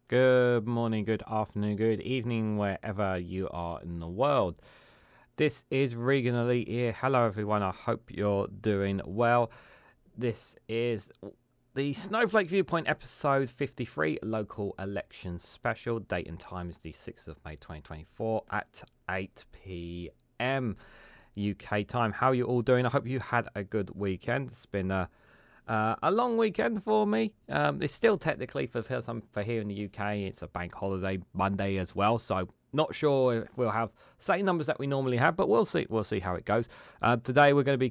Good morning, good afternoon, good evening, wherever you are in the world. This is REGANELITE here. Hello, everyone. I hope you're doing well. This is the Snowflake Viewpoint episode 53, local election special. Date and time is the 6th of May 2024 at 8 p.m. UK time. How are you all doing? I hope you had a good weekend. It's been a long weekend for me. It's still technically for here in the UK. It's a bank holiday Monday as well, so not sure if we'll have same numbers that we normally have, but we'll see. We'll see how it goes. Today we're going to be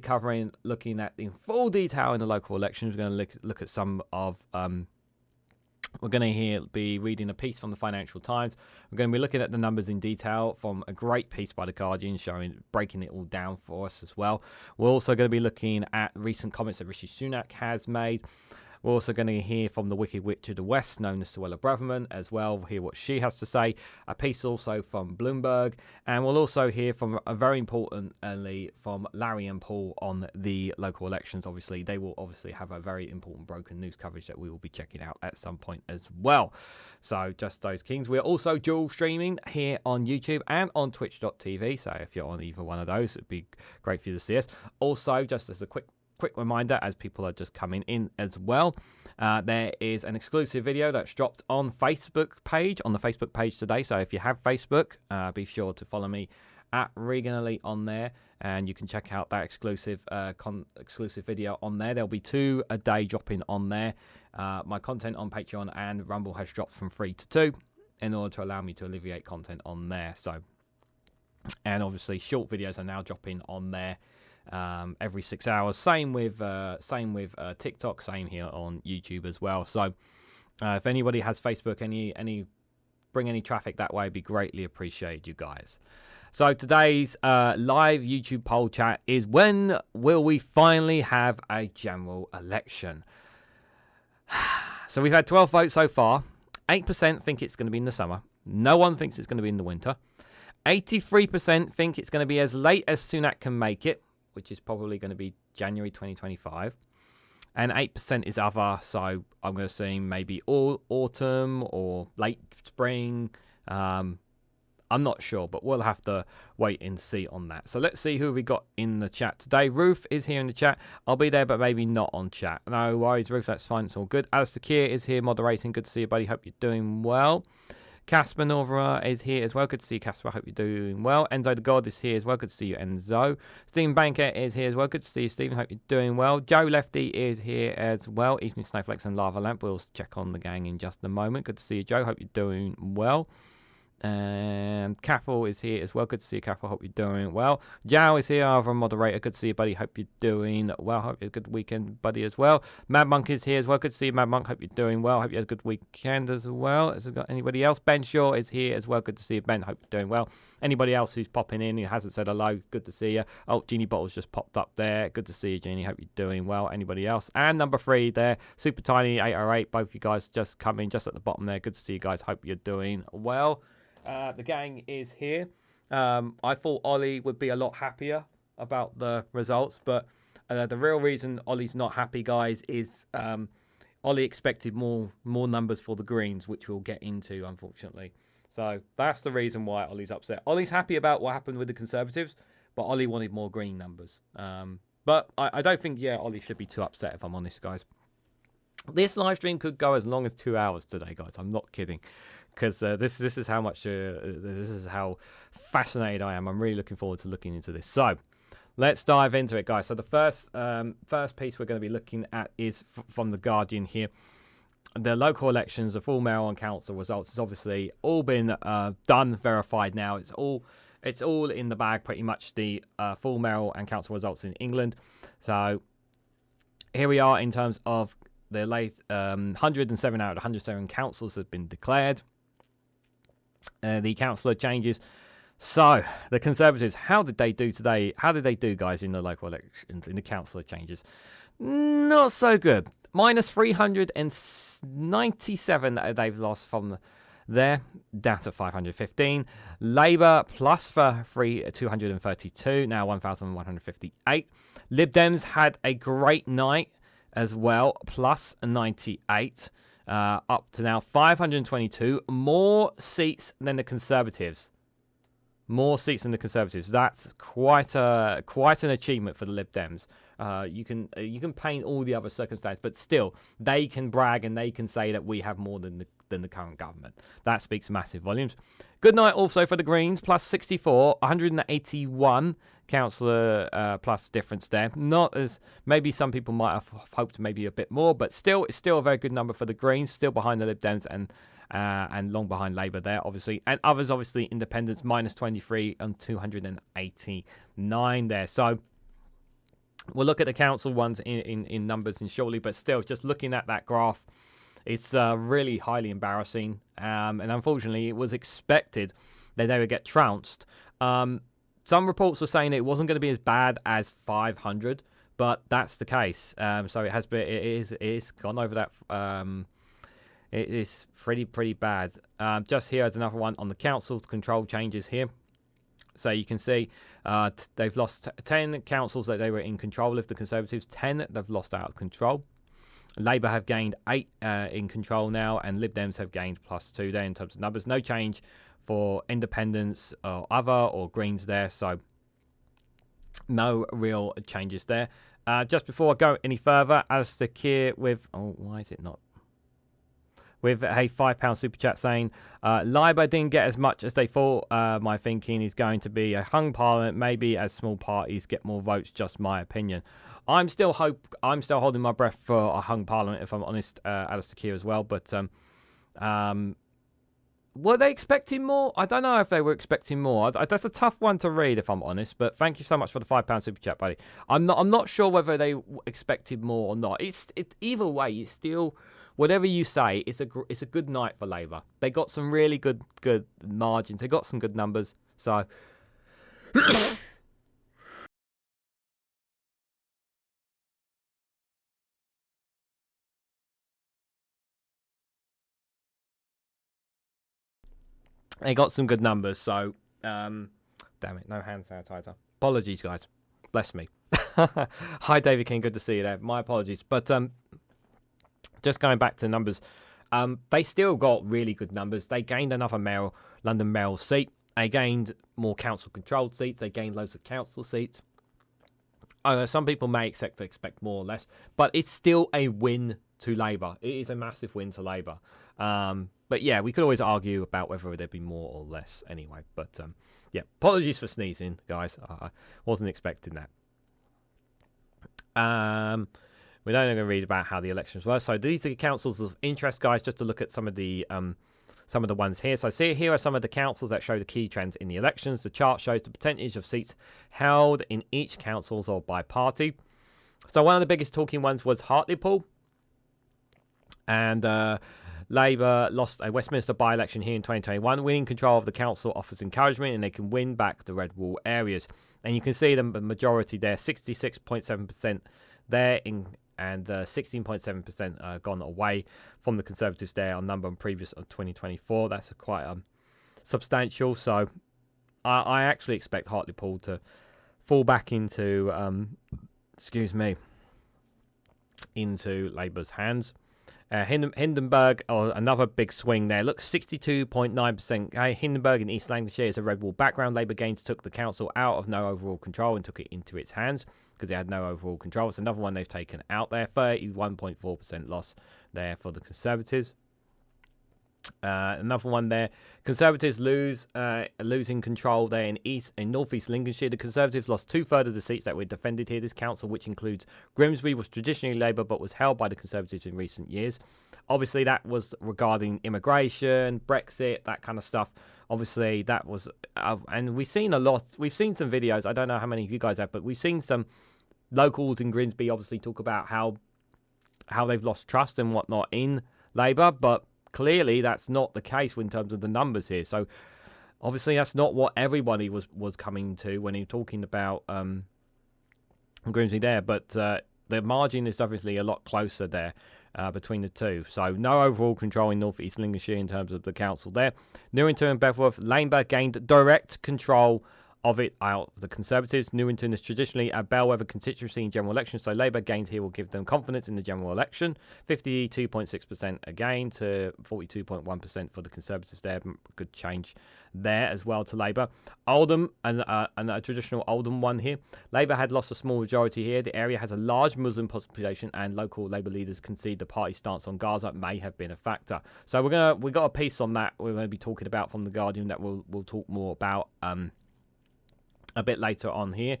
looking at in full detail in the local elections. We're going to look at some of. We're going to be reading a piece from the Financial Times. We're going to be looking at the numbers in detail from a great piece by The Guardian breaking it all down for us as well. We're also going to be looking at recent comments that Rishi Sunak has made. We're also going to hear from the Wicked Witch of the West, known as Suella Braverman, as well. We'll hear what she has to say. A piece also from Bloomberg. And we'll also hear from a very importantly from Larry and Paul on the local elections. Obviously, they will obviously have a very important broken news coverage that we will be checking out at some point as well. So just those kings. We're also dual streaming here on YouTube and on twitch.tv. So if you're on either one of those, it'd be great for you to see us. Also, just as a quick reminder, as people are just coming in as well, there is an exclusive video that's dropped on the Facebook page today. So if you have Facebook, be sure to follow me at REGANELITE on there, and you can check out that exclusive video on there. There'll be 2 a day dropping on there. My content on Patreon and Rumble has dropped from 3 to 2 in order to allow me to alleviate content on there. So, and obviously short videos are now dropping on there every 6 hours. Same with TikTok. Same here on YouTube as well. So if anybody has Facebook, bring any traffic that way, it'd be greatly appreciated, you guys. So today's live YouTube poll chat is: when will we finally have a general election? So we've had 12 votes so far. 8% think it's going to be in the summer. No one thinks it's going to be in the winter. 83% think it's going to be as late as Sunak can make it, which is probably going to be January 2025. And 8% is other, so I'm going to assume maybe all autumn or late spring. I'm not sure, but we'll have to wait and see on that. So let's see who we got in the chat today. Ruth is here in the chat. I'll be there, but maybe not on chat. No worries, Ruth, that's fine. It's all good. Alistair Keir is here moderating. Good to see you, buddy. Hope you're doing well. Casper Norvera is here as well. Good to see you, Casper. I hope you're doing well. Enzo the God is here as well. Good to see you, Enzo. Stephen Banker is here as well. Good to see you, Stephen. Hope you're doing well. Joe Lefty is here as well. Evening Snowflakes and Lava Lamp. We'll check on the gang in just a moment. Good to see you, Joe. Hope you're doing well. And Caffel is here as well. Good to see you, Caffel. Hope you're doing well. Jao is here, our moderator. Good to see you, buddy. Hope you're doing well. Hope you had a good weekend, buddy, as well. Mad Monk is here as well. Good to see you, Mad Monk. Hope you're doing well. Hope you had a good weekend as well. Has there got anybody else? Ben Shaw is here as well. Good to see you, Ben. Hope you're doing well. Anybody else who's popping in who hasn't said hello, good to see you. Oh, Jeannie Bottles just popped up there. Good to see you, Jeannie. Hope you're doing well. Anybody else? And number 3 there, Super Tiny 808. Both you guys just come in just at the bottom there. Good to see you guys. Hope you're doing well. The gang is here. I thought Ollie would be a lot happier about the results, but the real reason Ollie's not happy, guys, is Ollie expected more numbers for the Greens, which we'll get into, unfortunately. So that's the reason why Ollie's upset. Ollie's happy about what happened with the Conservatives, but Ollie wanted more Green numbers. But I don't think, Ollie should be too upset, if I'm honest, guys. This live stream could go as long as 2 hours today, guys. I'm not kidding. Because this is how much this is how fascinated I am. I'm really looking forward to looking into this. So let's dive into it, guys. So the first piece we're going to be looking at is from The Guardian here. The local elections, the full mayoral and council results has obviously all been done, verified now. It's all in the bag, pretty much, the full mayoral and council results in England. So here we are in terms of the late 107 out of 107 councils have been declared. The councillor changes. So the Conservatives, how did they do today? How did they do, guys, in the local elections, in the councillor changes? Not so good. Minus 397 that they've lost from there, down to 515. Labour plus for 232, now 1,158. Lib Dems had a great night as well, plus 98. up to now 522, more seats than the Conservatives. More seats than the Conservatives. That's quite an achievement for the Lib Dems. You can paint all the other circumstances, but still, they can brag and they can say that we have more than the current government. That speaks massive volumes. Good night also for the Greens, plus 64, 181 councillor plus difference there. Not as maybe some people might have hoped maybe a bit more, but still, it's still a very good number for the Greens, still behind the Lib Dems and long behind Labour there, obviously. And others, obviously, independents, minus 23 and 289 there. So we'll look at the council ones in numbers in shortly, but still, just looking at that graph, it's really highly embarrassing. And unfortunately, it was expected that they would get trounced. Some reports were saying it wasn't going to be as bad as 500, but that's the case. So it has been, it is gone over that. It is pretty bad. Just here is another one on the council's control changes here. So you can see they've lost 10 councils that they were in control of, the Conservatives. 10 they've lost out of control. Labour have gained 8 in control now, and Lib Dems have gained +2 there in terms of numbers. No change for independents or other or Greens there, so no real changes there. Just before I go any further, Alistair Keir with... Oh, why is it not? With a £5 super chat saying, Labour didn't get as much as they thought. My thinking is going to be a hung parliament, maybe as small parties get more votes, just my opinion. I'm still holding my breath for a hung parliament, if I'm honest, Alistair Keir as well. But were they expecting more? I don't know if they were expecting more. That's a tough one to read, if I'm honest. But thank you so much for the £5 super chat, buddy. I'm not sure whether they expected more or not. It's either way. It's still, whatever you say, it's a good night for Labour. They got some really good margins. They got some good numbers. So. They got some good numbers, so damn it, no hand sanitizer. Apologies, guys. Bless me. Hi, David King. Good to see you there. My apologies, but just going back to numbers, they still got really good numbers. They gained another London mayoral seat. They gained more council-controlled seats. They gained loads of council seats. Some people may expect more or less, but it's still a win to Labour. It is a massive win to Labour. But yeah, we could always argue about whether there'd be more or less anyway. But yeah, apologies for sneezing, guys. I wasn't expecting that. We're now going to read about how the elections were. So these are the councils of interest, guys, just to look at some of the ones here. So see, here are some of the councils that show the key trends in the elections. The chart shows the percentage of seats held in each councils or by party. So one of the biggest talking ones was Hartlepool. And Labour lost a Westminster by-election here in 2021. Winning control of the council offers encouragement, and they can win back the red wall areas. And you can see the majority there, 66.7% there, and 16.7% gone away from the Conservatives there on number on previous of 2024. That's quite substantial. So I actually expect Hartlepool to fall back into, into Labour's hands. Hindenburg, another big swing there. Looks 62.9%. Hindenburg in East Lancashire is a red wall background. Labour gains took the council out of no overall control and took it into its hands because it had no overall control. It's another one they've taken out there. 31.4% loss there for the Conservatives. Another one there. Conservatives losing control there in northeast Lincolnshire. The Conservatives lost 2/3 of the seats that were defended here. This council, which includes Grimsby, was traditionally Labour but was held by the Conservatives in recent years. Obviously, that was regarding immigration, Brexit, that kind of stuff. Obviously, that was, and we've seen a lot. We've seen some videos. I don't know how many of you guys have, but we've seen some locals in Grimsby obviously talk about how they've lost trust and whatnot in Labour, but clearly that's not the case in terms of the numbers here. So obviously that's not what everybody was coming to when he was talking about Grimsby there, but the margin is obviously a lot closer there between the two. So no overall control in North East Lincolnshire in terms of the council there. Newington and Bedworth, Labour gained direct control of it out of the Conservatives. Newington is traditionally a bellwether constituency in general elections, so Labour gains here will give them confidence in the general election. 52.6% again to 42.1% for the Conservatives there. Good change there as well to Labour. Oldham, and a traditional Oldham one here. Labour had lost a small majority here. The area has a large Muslim population, and local Labour leaders concede the party's stance on Gaza may have been a factor. So we got a piece on that we're going to be talking about from The Guardian that we'll talk more about a bit later on here.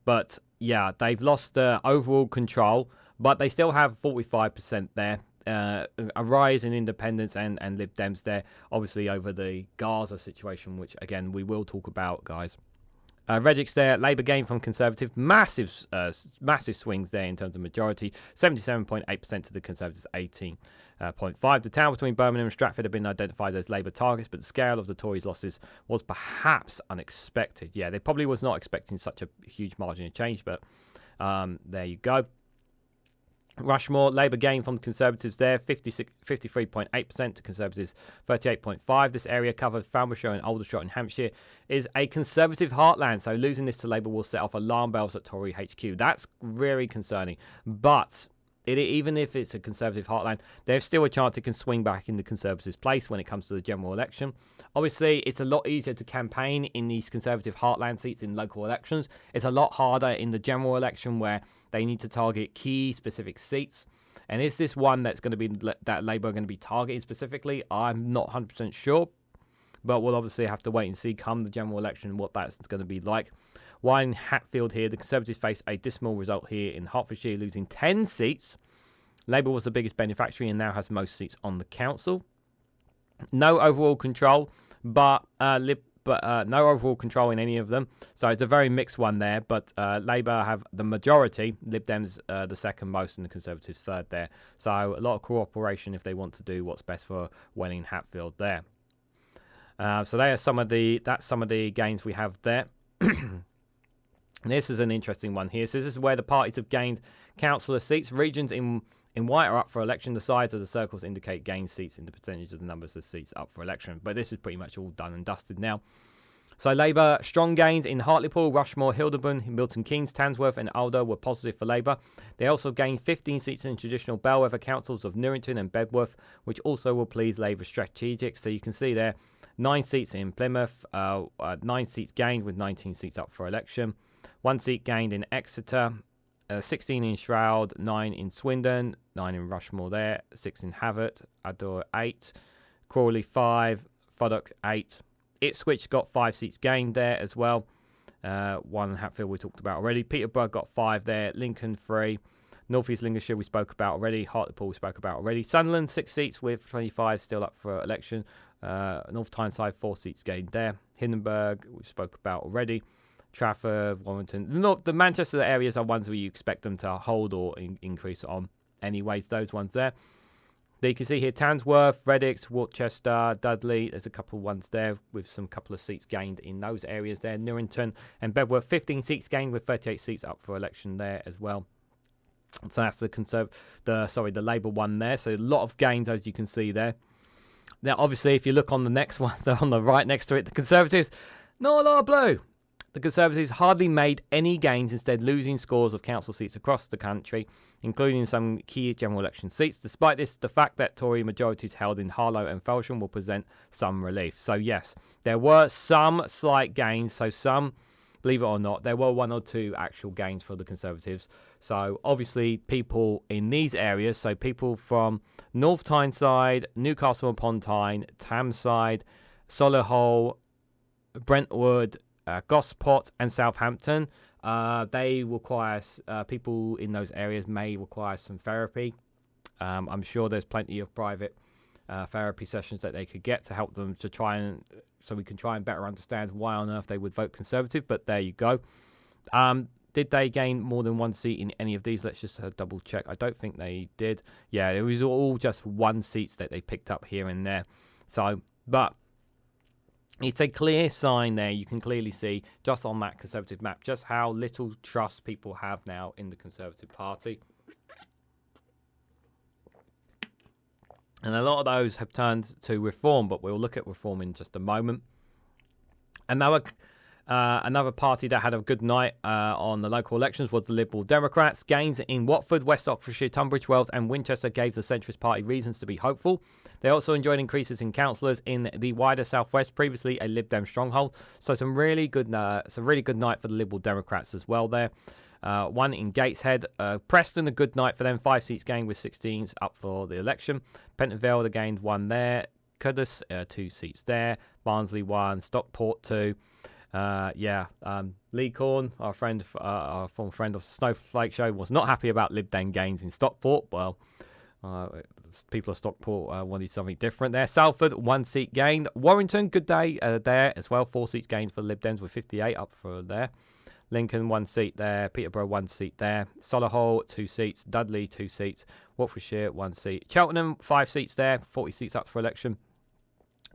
But yeah, they've lost overall control, but they still have 45% there. A rise in independence and Lib Dems there, obviously over the Gaza situation, which again we will talk about, guys. Regex there, Labour gain from Conservative, massive swings there in terms of majority, 77.8% to the Conservatives, 18.5%. The town between Birmingham and Stratford have been identified as Labour targets, but the scale of the Tories' losses was perhaps unexpected. Yeah, they probably was not expecting such a huge margin of change, but there you go. Rushmore, Labour gain from the Conservatives there, 53.8% to Conservatives, 38.5%. This area covered Falmouthshire and Aldershot in Hampshire is a Conservative heartland, so losing this to Labour will set off alarm bells at Tory HQ. That's very concerning, but even if it's a Conservative heartland, there's still a chance it can swing back in the Conservatives' place when it comes to the general election. Obviously, it's a lot easier to campaign in these Conservative heartland seats in local elections. It's a lot harder in the general election where they need to target key specific seats. And is this one that's going to be that Labour are going to be targeting specifically? I'm not 100% sure, but we'll obviously have to wait and see come the general election what that's going to be like. While in Hatfield here, the Conservatives face a dismal result here in Hertfordshire, losing 10 seats. Labour was the biggest beneficiary and now has most seats on the council. No overall control, but no overall control in any of them. So it's a very mixed one there, but Labour have the majority, Lib Dems the second most, and the Conservatives third there. So a lot of cooperation if they want to do what's best for Welling Hatfield there. So they are some of the gains we have there. This is an interesting one here. So this is where the parties have gained councillor seats. Regions in white are up for election. The sides of the circles indicate gained seats in the percentage of the numbers of seats up for election. But this is pretty much all done and dusted now. So Labour, strong gains in Hartlepool, Rushmore, Hildebrand, Milton Keynes, Tansworth and Alder were positive for Labour. They also gained 15 seats in traditional bellwether councils of Newington and Bedworth, which also will please Labour strategic. So you can see there, 9 seats in Plymouth, 9 seats gained with 19 seats up for election. 1 seat gained in Exeter, 16 in Shroud, 9 in Swindon, 9 in Rushmore there, 6 in Havant, Adore 8, Crawley 5, Foddock 8. Ipswich got 5 seats gained there as well. 1 in Hatfield we talked about already. Peterborough got 5 there, Lincoln 3. North East Lincolnshire we spoke about already. Hartlepool we spoke about already. Sunderland 6 seats with 25 still up for election. North Tyneside 4 seats gained there. Hindenburg we spoke about already. Trafford, Warrington. The Manchester areas are ones where you expect them to hold or increase on. Anyways, those ones there. But you can see here Tansworth, Redditch, Worcester, Dudley. There's a couple of ones there with some couple of seats gained in those areas there. Newington and Bedworth, 15 seats gained with 38 seats up for election there as well. So that's the Labour one there. So a lot of gains as you can see there. Now, obviously, if you look on the next one, they're on the right next to it, the Conservatives, not a lot of blue. The Conservatives hardly made any gains, instead losing scores of council seats across the country, including some key general election seats. Despite this, the fact that Tory majorities held in Harlow and Felsham will present some relief. So yes, there were some slight gains. So some, believe it or not, there were 1 or 2 actual gains for the Conservatives. So obviously people in these areas, so people from North Tyneside, Newcastle upon Tyne, Tamside, Solihull, Brentwood, Gosport and Southampton, they require people in those areas may require some therapy. I'm sure there's plenty of private therapy sessions that they could get to help them to so we can try and better understand why on earth they would vote Conservative. But there you go. Did they gain more than 1 seat in any of these? Let's just double check. I don't think they did. Yeah, it was all just 1 seats that they picked up here and there. So, but it's a clear sign there. You can clearly see just on that Conservative map just how little trust people have now in the Conservative Party. And a lot of those have turned to reform, but we'll look at reform in just a moment. Another party that had a good night on the local elections was the Liberal Democrats. Gains in Watford, West Oxfordshire, Tunbridge Wells and Winchester gave the centrist party reasons to be hopeful. They also enjoyed increases in councillors in the wider southwest, previously a Lib Dem stronghold. So some really good night for the Liberal Democrats as well there. One in Gateshead. Preston, a good night for them. 5 seats gained with 16s up for the election. Pentonville, they gained 1 there. Cuddiss, 2 seats there. Barnsley, 1. Stockport, 2. Lee Corn, our former friend of the Snowflake show, was not happy about Lib Dem gains in Stockport. Well, people of Stockport wanted something different there. Salford, 1 seat gained. Warrington, good day there as well. 4 seats gained for Lib Dems with 58 up for there. Lincoln, 1 seat there. Peterborough, 1 seat there. Solihull, 2 seats. Dudley, 2 seats. Watfordshire, 1 seat. Cheltenham, 5 seats there. 40 seats up for election.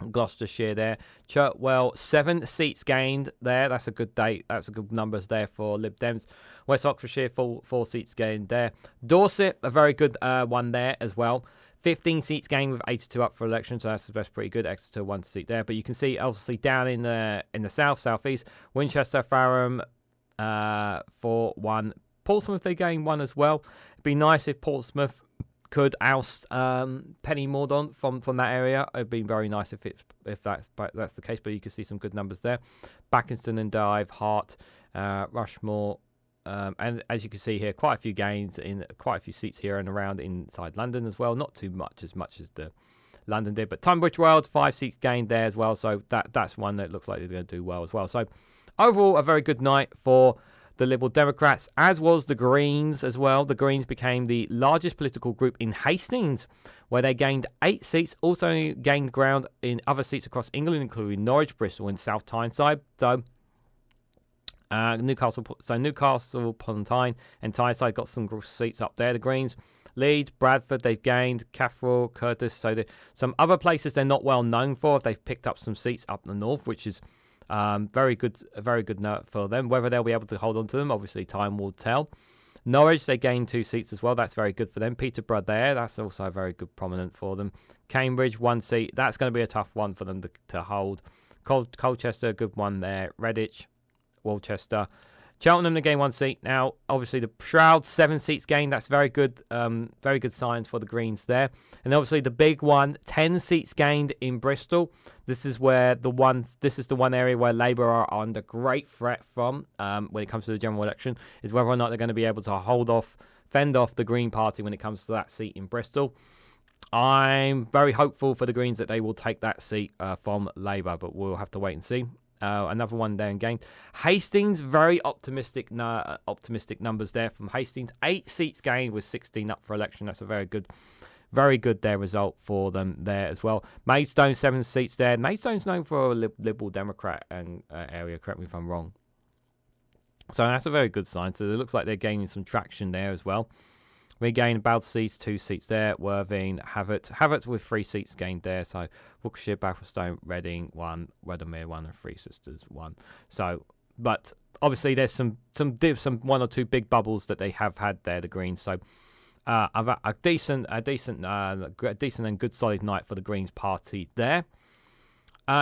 Gloucestershire there. Chertwell, 7 seats gained there. That's a good date. That's a good numbers there for Lib Dems. West Oxfordshire, 4 seats gained there. Dorset, a very good one there as well. 15 seats gained with 82 up for election, so that's pretty good. Exeter, 1 seat there. But you can see obviously down in the southeast, Winchester, Fareham, 4-1. Portsmouth, they gained 1 as well. It'd be nice if Portsmouth could oust Penny Mordaunt from that area. It'd be very nice if that's the case. But you can see some good numbers there. Backington and Dive, Hart, Rushmore, and as you can see here, quite a few gains in quite a few seats here and around inside London as well. Not too much as the London did, but Tunbridge Wells, 5 seats gained there as well. So that's one that looks like they're going to do well as well. So overall, a very good night for the Liberal Democrats, as was the Greens as well. The Greens became the largest political group in Hastings, where they gained 8 seats. Also gained ground in other seats across England, including Norwich, Bristol, and South Tyneside. So Newcastle upon Tyne and Tyneside got some seats up there. The Greens, Leeds, Bradford, they've gained Cathedral, Curtis. So some other places they're not well known for. They've picked up some seats up the north, which is a very good note for them. Whether they'll be able to hold on to them, obviously time will tell. Norwich, they gained 2 seats as well. That's very good for them. Peterborough there, that's also very good prominent for them. Cambridge, 1 seat. That's going to be a tough one for them to hold. Colchester, good one there. Redditch, Worcester. Cheltenham, they gained 1 seat. Now, obviously, the Shrouds, 7 seats gained. That's very good signs for the Greens there. And obviously, the big one, 10 seats gained in Bristol. This is the one area where Labour are under great threat from when it comes to the general election, is whether or not they're going to be able to fend off the Green Party when it comes to that seat in Bristol. I'm very hopeful for the Greens that they will take that seat from Labour, but we'll have to wait and see. Another one there and gained. Hastings, very optimistic numbers there from Hastings. 8 seats gained with 16 up for election. That's a very good there result for them there as well. Maidstone, 7 seats there. Maidstone's known for a Liberal Democrat area, correct me if I'm wrong. So that's a very good sign. So it looks like they're gaining some traction there as well. We gained Baldsea, 2 seats there. Worthing, Havert with 3 seats gained there. So Wiltshire, Bathurstone, Reading, 1. Weddermere, 1. And Three Sisters, 1. So, but obviously there's some 1 or 2 big bubbles that they have had there, the Greens. So a decent and good solid night for the Greens party there.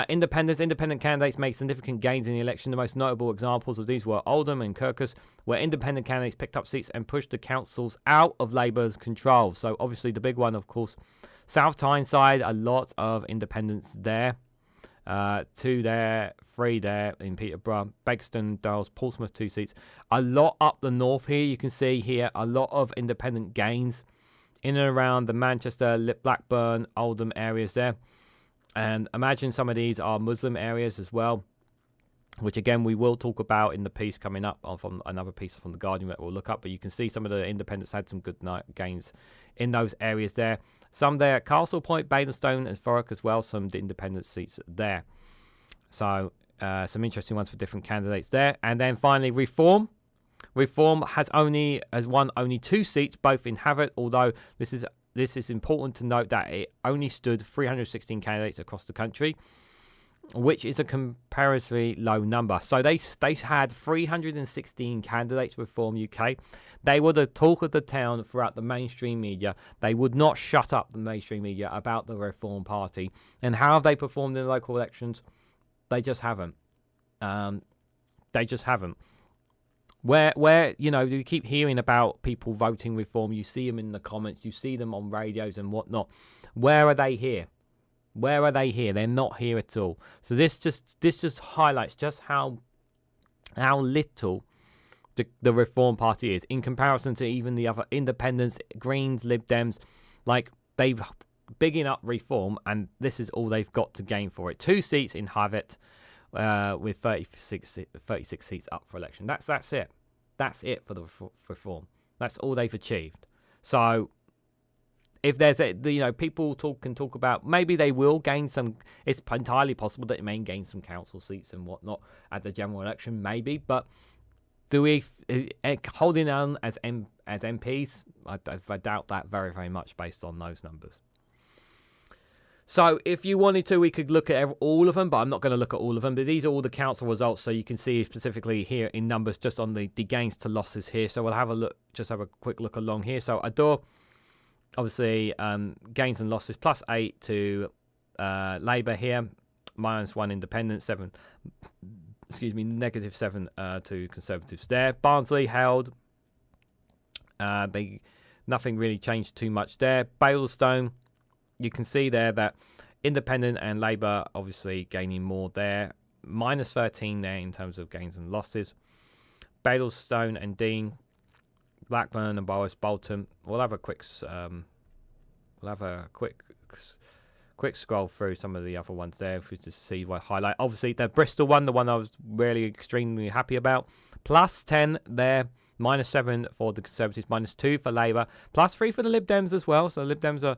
Independent candidates made significant gains in the election. The most notable examples of these were Oldham and Kirkus, where independent candidates picked up seats and pushed the councils out of Labour's control. So obviously the big one, of course, South Tyneside, a lot of independents there. 2 there, 3 there in Peterborough, Begston, Dales, Portsmouth, 2 seats. A lot up the north here. You can see here a lot of independent gains in and around the Manchester, Blackburn, Oldham areas there. And imagine some of these are Muslim areas as well, which again we will talk about in the piece coming up from another piece from The Guardian that we'll look up. But you can see some of the independents had some good gains in those areas there. Some there at Castle Point, Basingstoke and Thurrock as well, some independent seats there. So some interesting ones for different candidates there. And then finally Reform. Reform has won only 2 seats, both in Havant, although this is important to note that it only stood 316 candidates across the country, which is a comparatively low number. So they had 316 candidates with Reform UK. They were the talk of the town throughout the mainstream media. They would not shut up the mainstream media about the Reform Party. And how have they performed in the local elections? They just haven't. They just haven't. Where you keep hearing about people voting reform, you see them in the comments, you see them on radios and whatnot. Where are they here? Where are they here? They're not here at all. So this just highlights just how little the Reform Party is in comparison to even the other independents, Greens, Lib Dems. Like, they've bigging up reform, and this is all they've got to gain for it. 2 seats in Havet, with 36 seats up for election. That's it. That's it for the reform. That's all they've achieved. So if there's people can talk about, maybe they will gain some. It's entirely possible that it may gain some council seats and whatnot at the general election, maybe. But do we holding on as MPs? I doubt that very, very much based on those numbers. So if you wanted to, we could look at all of them, but I'm not going to look at all of them. But these are all the council results, so you can see specifically here in numbers just on the gains to losses here. So we'll have a look, just have a quick look along here. So Adore, obviously, gains and losses, +8 to Labour here, -1 Independent, -7 to Conservatives there. Barnsley held. Nothing really changed too much there. Bailstone, you can see there that Independent and Labour obviously gaining more there. -13 there in terms of gains and losses. Bailstone and Dean, Blackburn and Boris Bolton. We'll have a quick scroll through some of the other ones there if we just see what highlight. Obviously, the Bristol one, the one I was really extremely happy about, +10 there. -7 for the Conservatives, -2 for Labour, +3 for the Lib Dems as well. So the Lib Dems are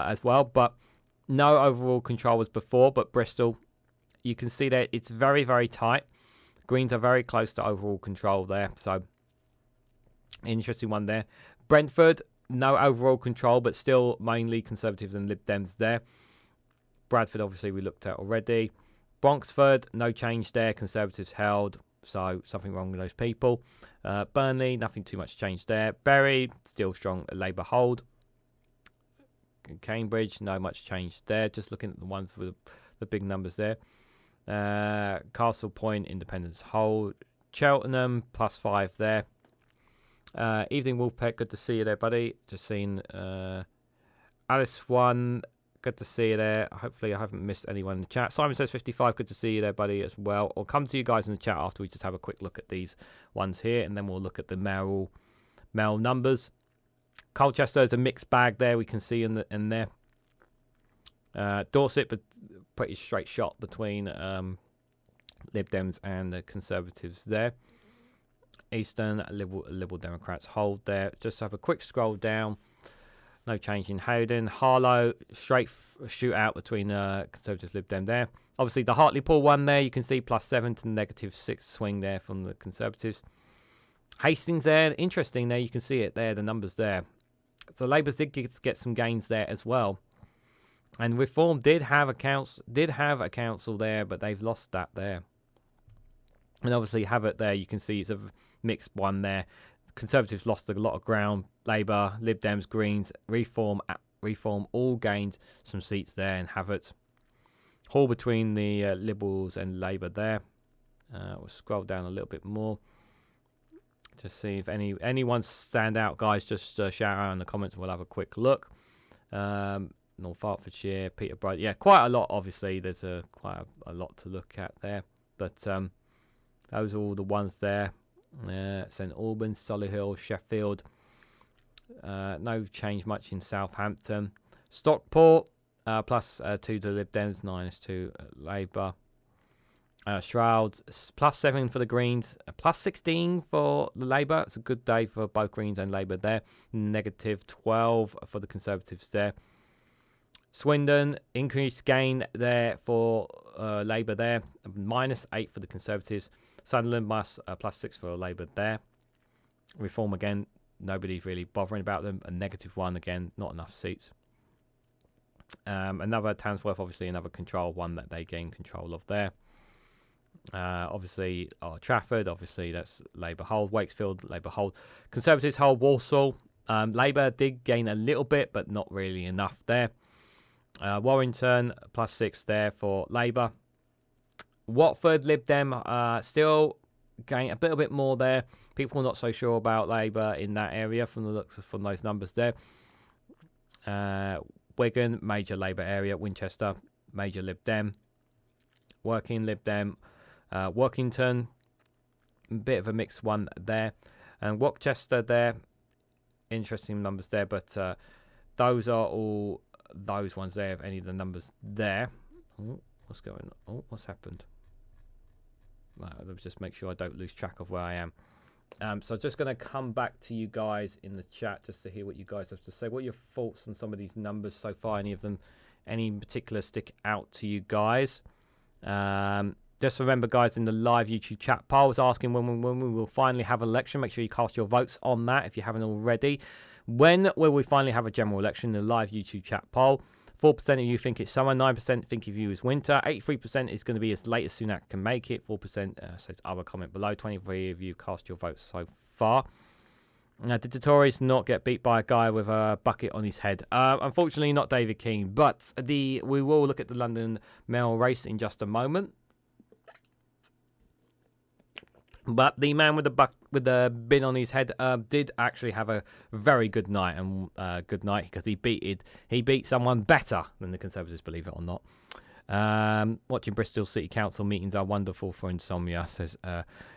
as well, but no overall control as before. But Bristol, you can see that it's very, very tight. Greens are very close to overall control there. So interesting one there. Brentford, no overall control, but still mainly Conservatives and Lib Dems there. Bradford, obviously, we looked at already. Bronxford, no change there. Conservatives held. So something wrong with those people. Burnley, nothing too much change there. Bury, still strong Labour hold. Cambridge, no much change there. Just looking at the ones with the big numbers there. Castle Point, Independence hold. Cheltenham, +5 there. Evening Wolfpack, good to see you there, buddy. Just seen Alice 1, good to see you there. Hopefully I haven't missed anyone in the chat. Simon says 55, good to see you there, buddy, as well. I'll come to you guys in the chat after we just have a quick look at these ones here, and then we'll look at the mayoral numbers. Colchester is a mixed bag there, we can see in there. Dorset, but pretty straight shot between Lib Dems and the Conservatives there. Eastern, Liberal Democrats hold there. Just have a quick scroll down. No change in Howden. Harlow, straight shootout between Conservatives, Lib Dem there. Obviously, the Hartlepool one there, you can see +7 to -6 swing there from the Conservatives. Hastings there, interesting there, you can see it there, the numbers there. So Labour did get some gains there as well. And Reform did have a council there, but they've lost that there. And obviously have it there, you can see it's a mixed one there. Conservatives lost a lot of ground. Labour, Lib Dems, Greens, Reform all gained some seats there and have it. Hall between the Liberals and Labour there. We'll scroll down a little bit more. Just see if anyone stand out, guys. Just shout out in the comments. We'll have a quick look. North Hertfordshire, Peterborough. Yeah, quite a lot. Obviously, there's quite a lot to look at there. But those are all the ones there. St Albans, Solihull, Sheffield. No change much in Southampton. Stockport, +2 to Lib Dems, -2 Labour. Shrouds, +7 for the Greens, +16 for the Labour. It's a good day for both Greens and Labour there. -12 for the Conservatives there. Swindon, increased gain there for Labour there. -8 for the Conservatives. Sunderland, +6 for Labour there. Reform again, nobody's really bothering about them. A -1 again, not enough seats. Another Tamsworth, obviously another control one that they gain control of there. Obviously, Trafford, obviously that's Labour hold. Wakefield, Labour hold. Conservatives hold Walsall. Labour did gain a little bit, but not really enough there. Warrington, +6 there for Labour. Watford, Lib Dem, still getting a little bit more there. People not so sure about Labour in that area from the looks from those numbers there. Wigan, major Labour area. Winchester, major Lib Dem. Working Lib Dem. Workington, bit of a mixed one there. And Rochester there, interesting numbers there, but those are all those ones there, if any of the numbers there. Oh, what's going on? Oh, what's happened? Right, let's just make sure I don't lose track of where I am. So I'm just going to come back to you guys in the chat just to hear what you guys have to say. What are your thoughts on some of these numbers so far? Any of them, any in particular stick out to you guys? Just remember, guys, in the live YouTube chat poll, I was asking when we will finally have an election. Make sure you cast your votes on that if you haven't already. When will we finally have a general election? In the live YouTube chat poll, 4% of you think it's summer, 9% think of you as winter, 83% is going to be as late as Sunak can make it, 4% says other, comment below, 23 of you cast your votes so far. Did the Tories not get beat by a guy with a bucket on his head? Unfortunately, not David King, but we will look at the London mayoral race in just a moment. But the man with the bin on his head did actually have a very good night, and good night because he beat someone better than the Conservatives, believe it or not. Watching Bristol City Council meetings are wonderful for insomnia, says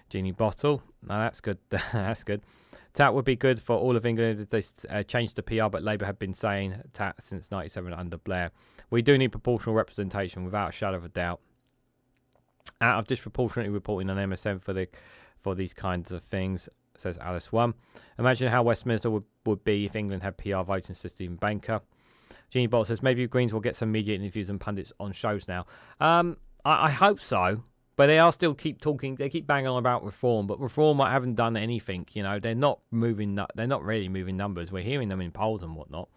Jeannie Bottle. No, that's good. That's good. TAT would be good for all of England if they changed the PR, but Labour have been saying TAT since 97 under Blair. We do need proportional representation without a shadow of a doubt. Out of disproportionately reporting on MSN for these kinds of things, says Alice 1. Imagine how Westminster would be if England had PR voting, says Stephen Banker. Jeannie Bolt says maybe Greens will get some media interviews and pundits on shows now. I hope so, but they are still keep talking. They keep banging on about reform, but reform haven't done anything. You know, they're not moving. They're not really moving numbers. We're hearing them in polls and whatnot,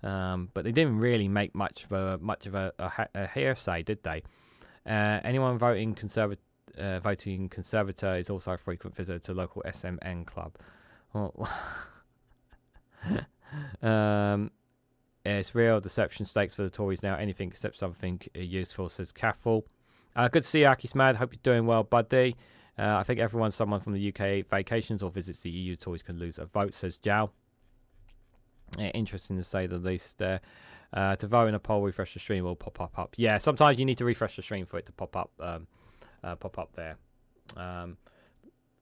but they didn't really make much of a hearsay, did they? Anyone voting Conservative is also a frequent visitor to local SMN club. It's real deception stakes for the Tories now. Anything except something useful, says Caffel. Good to see you, Aki's Mad. Hope you're doing well, buddy. I think everyone's someone from the UK vacations or visits the EU. Tories can lose a vote, says Jow. Interesting to say the least there. To vote in a poll, refresh the stream will pop up. Yeah, sometimes you need to refresh the stream for it to pop up there.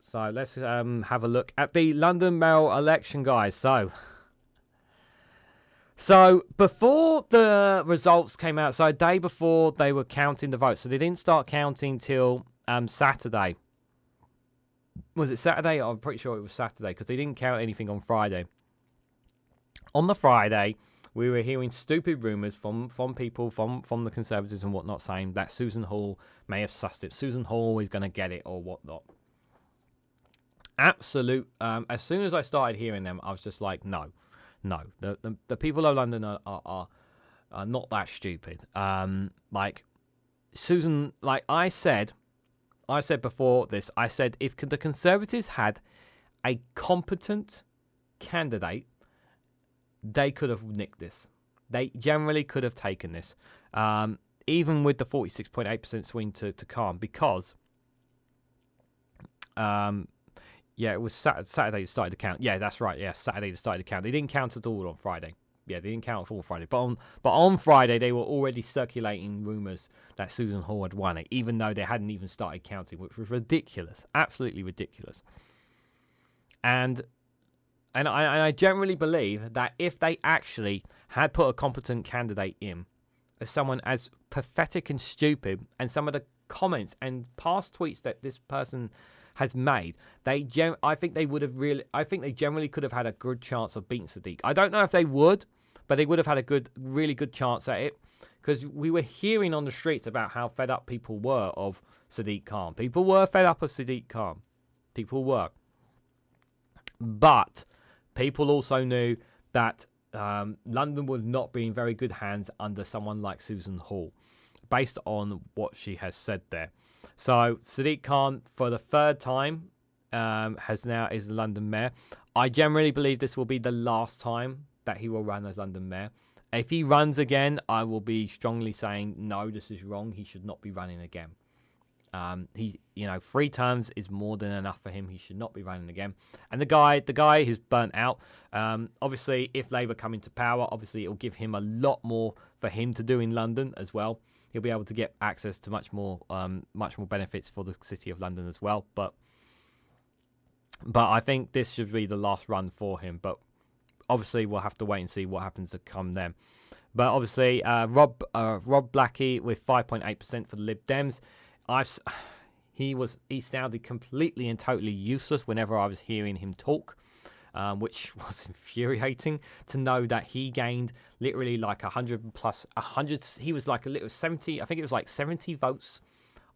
So let's have a look at the London mayoral election, guys. So before the results came out, so a day before they were counting the votes, so they didn't start counting till Saturday. Was it Saturday? I'm pretty sure it was Saturday because they didn't count anything on Friday. On the Friday, we were hearing stupid rumours from people from the Conservatives and whatnot saying that Susan Hall may have sussed it. Susan Hall is going to get it or whatnot. Absolute. As soon as I started hearing them, I was just like, no. The people of London are not that stupid. Like Susan, like I said before this, I said if the Conservatives had a competent candidate, they could have nicked this. They generally could have taken this, even with the 46.8% swing to calm, because, it was Saturday they started to count. Yeah, that's right. Yeah, Saturday they started to count. They didn't count at all on Friday. Yeah, they didn't count at all on Friday. But on Friday they were already circulating rumours that Susan Hall had won it, even though they hadn't even started counting, which was ridiculous, absolutely ridiculous. And I generally believe that if they actually had put a competent candidate in, as someone as pathetic and stupid, and some of the comments and past tweets that this person has made, I think they generally could have had a good chance of beating Sadiq. I don't know if they would, but they would have had a really good chance at it, because we were hearing on the streets about how fed up people were of Sadiq Khan. People were fed up of Sadiq Khan. People were. But people also knew that London would not be in very good hands under someone like Susan Hall, based on what she has said there. So Sadiq Khan, for the third time, is the London mayor. I generally believe this will be the last time that he will run as London mayor. If he runs again, I will be strongly saying, no, this is wrong. He should not be running again. He, 3 terms is more than enough for him. He should not be running again. And the guy is burnt out. Obviously, if Labour come into power, obviously it will give him a lot more for him to do in London as well. He'll be able to get access to much more benefits for the City of London as well. But I think this should be the last run for him. But obviously, we'll have to wait and see what happens to come then. But obviously, Rob Blackie with 5.8% for the Lib Dems. He sounded completely and totally useless whenever I was hearing him talk, which was infuriating to know that he gained literally like 100 plus 100. He was like a little 70. I think it was like 70 votes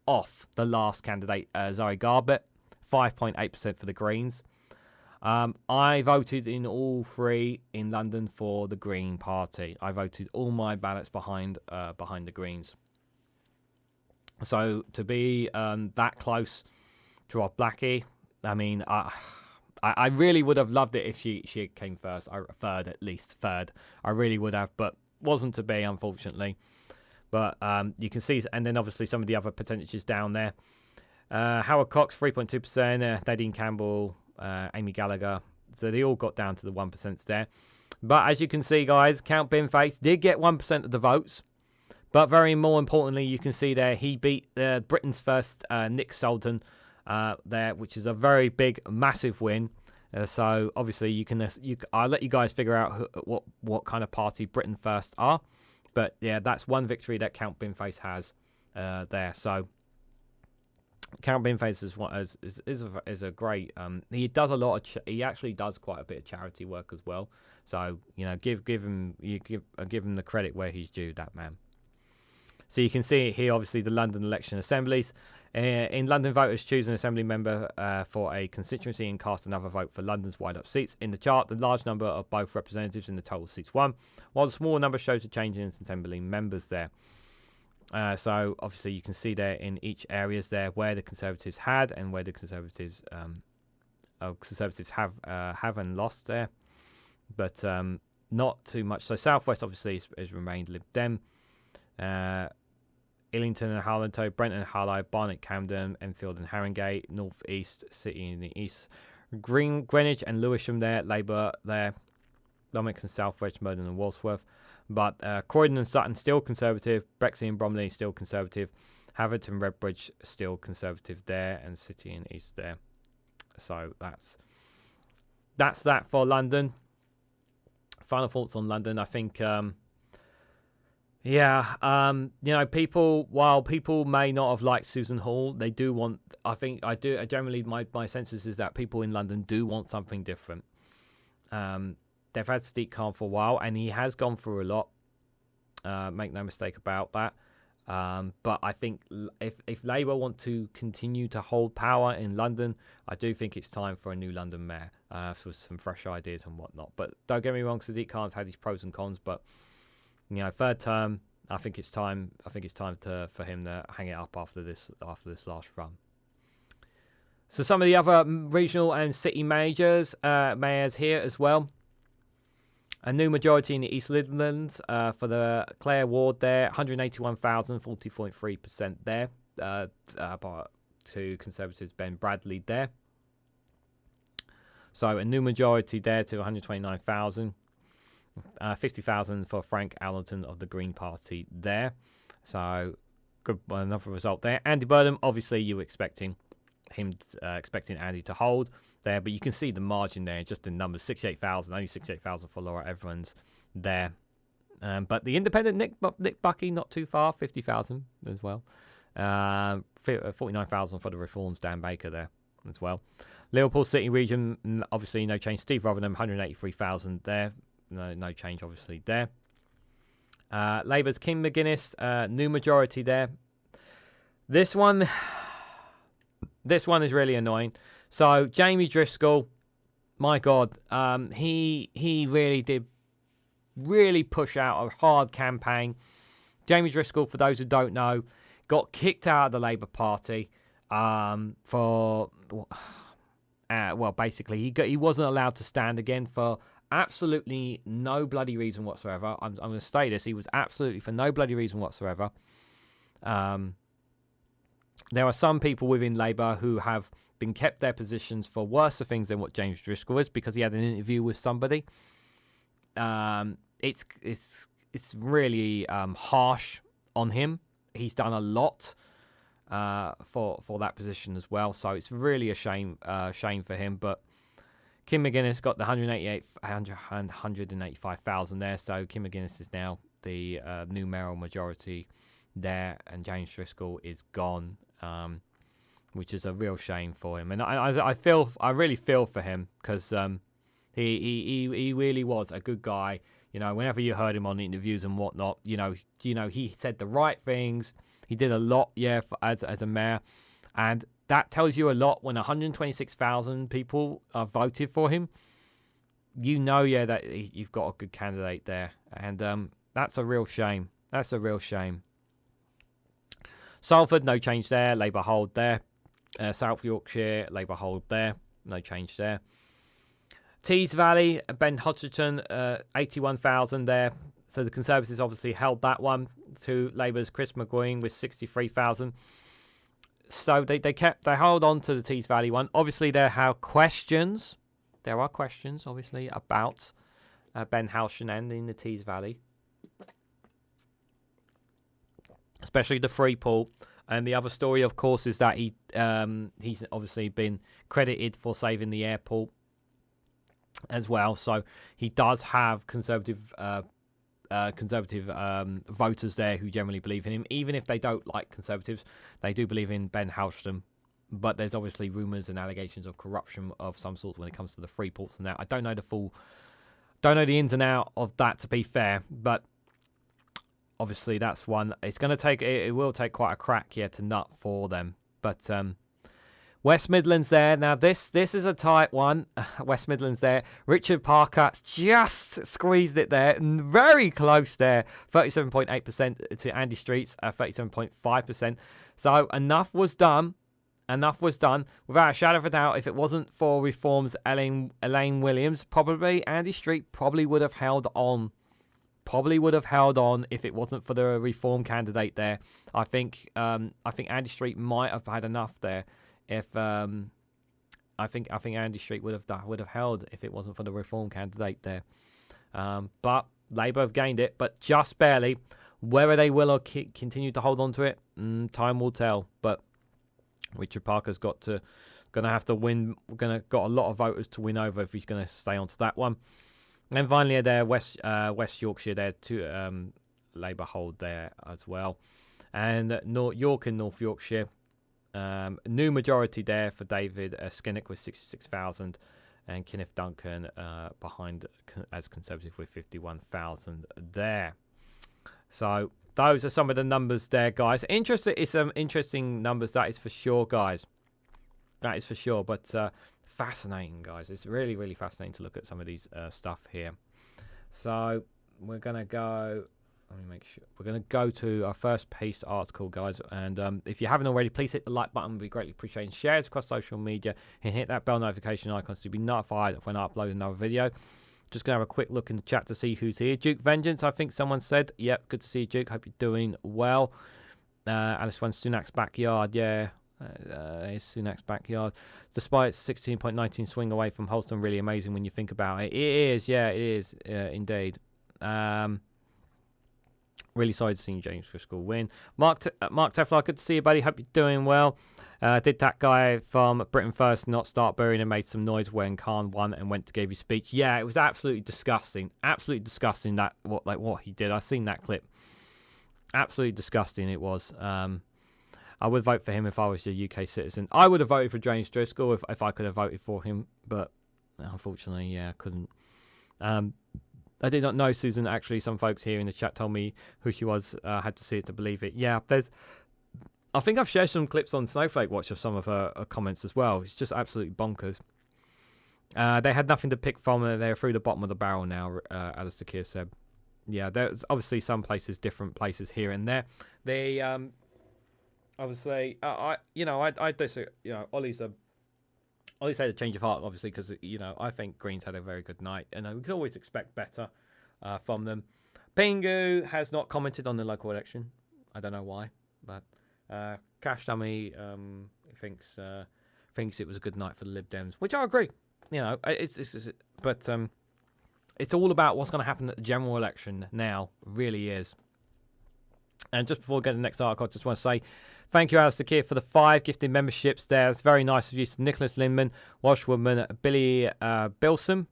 off the last candidate, Zoe Garbett, 5.8% for the Greens. I voted in all 3 in London for the Green Party. I voted all my ballots behind the Greens. So to be that close to Rob Blackie, I mean, I really would have loved it if she came first, third. I really would have, but wasn't to be, unfortunately. But you can see, and then obviously some of the other percentages down there. Howard Cox, 3.2%, Nadine Campbell, Amy Gallagher. So they all got down to the 1% there. But as you can see, guys, Count Binface did get 1% of the votes. But very more importantly, you can see there he beat Britain's first Nick Sultan there, which is a very big, massive win. So obviously I'll let you guys figure out what kind of party Britain First are. But yeah, that's one victory that Count Binface has there. So Count Binface is a great. He does a lot of. He actually does quite a bit of charity work as well. So give him the credit where he's due. That man. So you can see here, obviously, the London election assemblies. In London, voters choose an assembly member for a constituency and cast another vote for London's wide-up seats. In the chart, the large number of both representatives in the total seats won, while the small number shows a change in assembly members there. So obviously, you can see there in each areas there where the Conservatives had and where the Conservatives have and lost there, but not too much. So Southwest obviously has remained Lib Dem. Illington and Harlanto, Brent and Harlow, Barnet, Camden, Enfield and Haringey, North East, City in the East, Greenwich and Lewisham there, Labour there, Lomwick and Southwest, Merton and Walsworth, but Croydon and Sutton still Conservative, Brexley and Bromley still Conservative, Havant and Redbridge still Conservative there, and City and East there. So that's that for London. Final thoughts on London. I think people, while people may not have liked Susan Hall, they do want, generally my senses is that people in London do want something different. They've had Steve Khan for a while, and he has gone through a lot. Make no mistake about that. But I think if Labour want to continue to hold power in London, I do think it's time for a new London mayor for some fresh ideas and whatnot. But don't get me wrong, Sadiq Khan's had his pros and cons, but third term, I think it's time. For him to hang it up after this last run. So some of the other regional and city mayors here as well. A new majority in the East Midlands for the Clare ward there, 181,000, 40.3% there. To Conservatives Ben Bradley there. So a new majority there to 129,000. 50,000 for Frank Allerton of the Green Party there. So good, another result there. Andy Burnham, obviously you were expecting Andy to hold there, but you can see the margin there, just in numbers, 68,000, only 68,000 for Laura Everans there. But the independent Nick Bucky, not too far, 50,000 as well. 49,000 for the Reforms Dan Baker there as well. Liverpool City region, obviously no change. Steve Rotherham, 183,000 there. No change, obviously, there. Labour's Kim McGuinness, new majority there. This one is really annoying. So, Jamie Driscoll, my God, he really did push out a hard campaign. Jamie Driscoll, for those who don't know, got kicked out of the Labour Party basically, he wasn't allowed to stand again for absolutely no bloody reason whatsoever. I'm going to say this. He was absolutely for no bloody reason whatsoever. there are some people within Labour who have been kept their positions for worse things than what James Driscoll is, because he had an interview with somebody. It's really harsh on him. He's done a lot for that position as well, so it's really a shame for him. But Kim McGuinness got the 185,000 there, so Kim McGuinness is now the new mayoral majority there, and James Driscoll is gone, which is a real shame for him. And I really feel for him, because he really was a good guy. You know, whenever you heard him on interviews and whatnot, you know, he said the right things. He did a lot, as a mayor, and that tells you a lot when 126,000 people voted for him. You know, that you've got a good candidate there, and that's a real shame. That's a real shame. Salford, no change there. Labour hold there. South Yorkshire, Labour hold there. No change there. Tees Valley, Ben Hodgson, 81,000 there. So the Conservatives obviously held that one to Labour's Chris McGueen with 63,000. So they hold on to the Tees Valley one. Obviously there are questions. There are questions, obviously, about Ben Halshanen in the Tees Valley, especially the free pool. And the other story, of course, is that he's obviously been credited for saving the airport as well. So he does have conservative voters there who generally believe in him. Even if they don't like Conservatives, they do believe in Ben Halston. But there's obviously rumours and allegations of corruption of some sort when it comes to the free ports and that. I don't know the ins and outs of that, to be fair, but obviously that's one. It will take quite a crack here to nut for them. But West Midlands there. Now this is a tight one. West Midlands there. Richard Parker just squeezed it there. Very close there. 37.8% to Andy Street's 37.5%. So enough was done. Without a shadow of a doubt, if it wasn't for Reform's Elaine Williams, probably Andy Street would have held on. If it wasn't for the Reform candidate there. I think Andy Street might have had enough there. If I think Andy Street would have held if it wasn't for the Reform candidate there. But Labour have gained it, but just barely. Whether they will or continue to hold on to it, time will tell. But Richard Parker's gonna have to win. Got a lot of voters to win over if he's gonna stay on to that one. And finally, there West Yorkshire there to Labour hold there as well, and York and North Yorkshire. New majority there for David Skinnick with 66,000, and Kenneth Duncan behind as Conservative with 51,000 there. So those are some of the numbers there, guys. It's some interesting numbers, that is for sure, guys. That is for sure. But fascinating, guys. It's really, really fascinating to look at some of these stuff here. So we're gonna go. Let me make sure. We're going to go to our first piece article, guys. And if you haven't already, please hit the like button. It would be greatly appreciated. Share it across social media and hit that bell notification icon to be notified when I upload another video. Just going to have a quick look in the chat to see who's here. Duke Vengeance, I think someone said. Yep, good to see you, Duke. Hope you're doing well. Alice One, Sunak's backyard. Yeah, it's Sunak's backyard. Despite its 16.19 swing away from Holston, really amazing when you think about it. It is, yeah, it is indeed. Really sorry to see James Driscoll win. Mark Teflar, good to see you, buddy. Hope you're doing well. Did that guy from Britain First not start booing and made some noise when Khan won and went to give his speech? Yeah, it was absolutely disgusting. Absolutely disgusting what he did. I've seen that clip. Absolutely disgusting it was. I would vote for him if I was a UK citizen. I would have voted for James Driscoll if I could have voted for him, but unfortunately, yeah, I couldn't. I did not know Susan. Actually, some folks here in the chat told me who she was. Had to see it to believe it. Yeah, I think I've shared some clips on Snowflake Watch of some of her comments as well. It's just absolutely bonkers. They had nothing to pick from. They're through the bottom of the barrel now, Alistair Keir said. Yeah, there's obviously some places, different places here and there. They obviously, I disagree. Ollie's had a change of heart, obviously, because I think Greens had a very good night, and we can always expect better from them. Pingu has not commented on the local election. I don't know why, but Cash Dummy thinks it was a good night for the Lib Dems, which I agree. You know, but it's all about what's going to happen at the general election now. It really is. And just before we get to the next article, I just want to say thank you, Alistair Keir, for the 5 gifted memberships there. It's very nice of you. Nicholas Lindman, Welshwoman, Billy Bilson,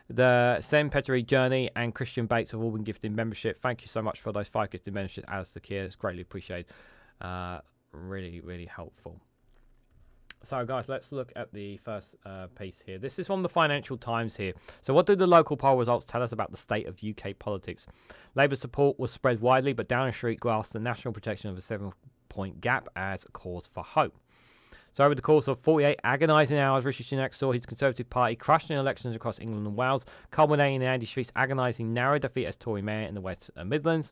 the Sen Petri Journey, and Christian Bates have all been gifted membership. Thank you so much for those 5 gifted memberships, Alistair Keir. It's greatly appreciated. Really, really helpful. So, guys, let's look at the first piece here. This is from the Financial Times here. So, what do the local poll results tell us about the state of UK politics? Labour support was spread widely, but Downing Street grasped the national protection of a 7-point gap as a cause for hope. So, over the course of 48 agonising hours, Rishi Sunak saw his Conservative Party crushing elections across England and Wales, culminating in Andy Street's agonising narrow defeat as Tory mayor in the West Midlands.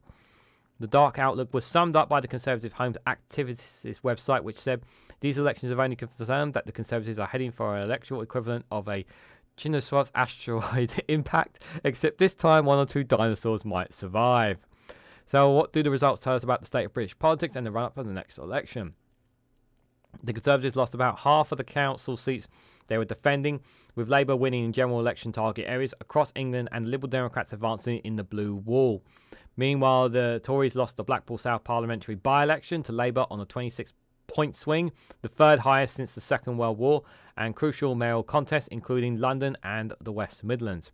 The dark outlook was summed up by the Conservative Homes Activists website, which said these elections have only confirmed that the Conservatives are heading for an electoral equivalent of a China's asteroid impact, except this time 1 or 2 dinosaurs might survive. So what do the results tell us about the state of British politics and the run-up for the next election? The Conservatives lost about half of the council seats they were defending, with Labour winning in general election target areas across England and Liberal Democrats advancing in the blue wall. Meanwhile, the Tories lost the Blackpool South parliamentary by-election to Labour on a 26-point swing, the third highest since the Second World War, and crucial mayoral contests including London and the West Midlands.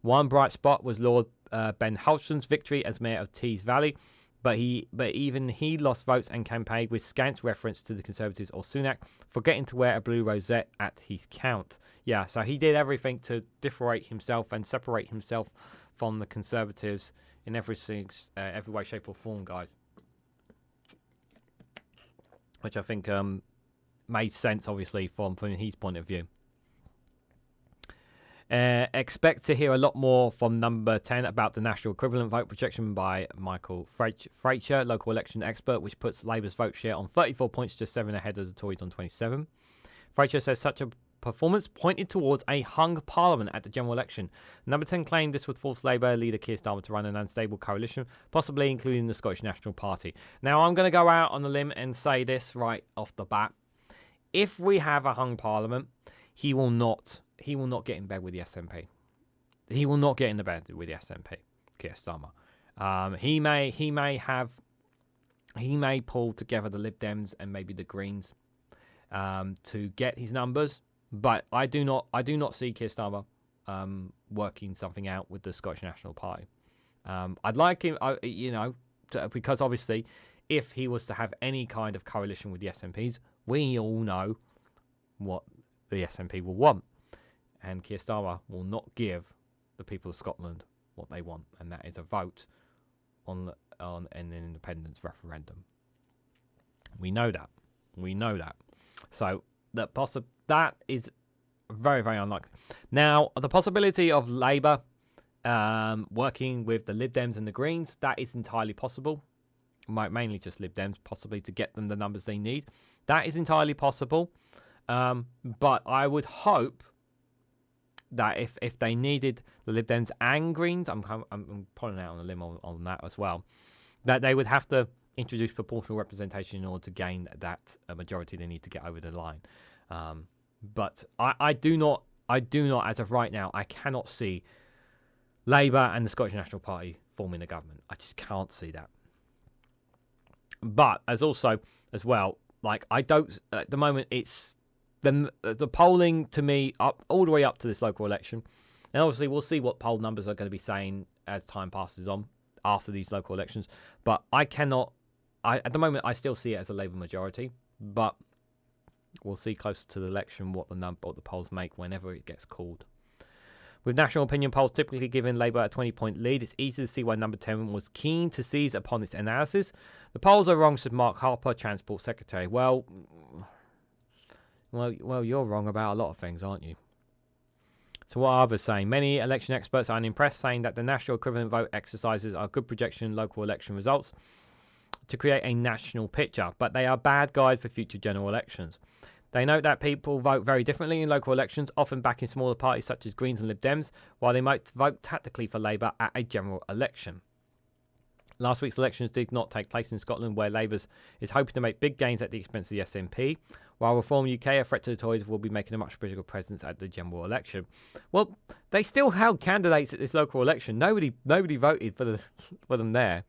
One bright spot was Lord Ben Hulston's victory as mayor of Tees Valley, but even he lost votes and campaigned with scant reference to the Conservatives or Sunak, forgetting to wear a blue rosette at his count. Yeah, so he did everything to differentiate himself and separate himself from the Conservatives in every way, shape or form, guys. Which I think made sense, obviously, from his point of view. Expect to hear a lot more from number 10 about the national equivalent vote projection by Michael Fraicher, local election expert, which puts Labour's vote share on 34 points, just 7 ahead of the Tories on 27. Fraicher says such a performance pointed towards a hung parliament at the general election. Number 10 claimed this would force Labour leader Keir Starmer to run an unstable coalition, possibly including the Scottish National Party. Now, I'm going to go out on a limb and say this right off the bat. If we have a hung parliament, he will not get in bed with the SNP. He will not get in the bed with the SNP, Keir Starmer. He may pull together the Lib Dems and maybe the Greens to get his numbers. But I do not see Keir Starmer working something out with the Scottish National Party. I'd like him, because obviously, if he was to have any kind of coalition with the SNPs, we all know what the SNP will want, and Keir Starmer will not give the people of Scotland what they want, and that is a vote on an independence referendum. We know that. So that is very, very unlikely. Now, the possibility of Labour working with the Lib Dems and the Greens, that is entirely possible. Mainly just Lib Dems, possibly to get them the numbers they need. That is entirely possible. But I would hope that if they needed the Lib Dems and Greens, I'm pulling out on a limb on that as well, that they would have to introduce proportional representation in order to gain that majority they need to get over the line. But I do not, as of right now, I cannot see Labour and the Scottish National Party forming a government. I just can't see that. But as well, like, I don't, at the moment, it's the polling to me up all the way up to this local election. And obviously we'll see what poll numbers are going to be saying as time passes on after these local elections. But at the moment, I still see it as a Labour majority, but we'll see closer to the election what the polls make whenever it gets called. With national opinion polls typically giving Labour a 20-point lead, it's easy to see why number 10 was keen to seize upon its analysis. The polls are wrong, said Mark Harper, Transport Secretary. Well, you're wrong about a lot of things, aren't you? So what are others saying? Many election experts are unimpressed, saying that the national equivalent vote exercises are good projection local election results to create a national picture, but they are bad guide for future general elections. They note that people vote very differently in local elections, often backing smaller parties such as Greens and Lib Dems, while they might vote tactically for Labour at a general election. Last week's elections did not take place in Scotland, where Labour is hoping to make big gains at the expense of the SNP, while Reform UK, a threat to the Tories, will be making a much bigger presence at the general election. Well, they still held candidates at this local election. Nobody voted for them there.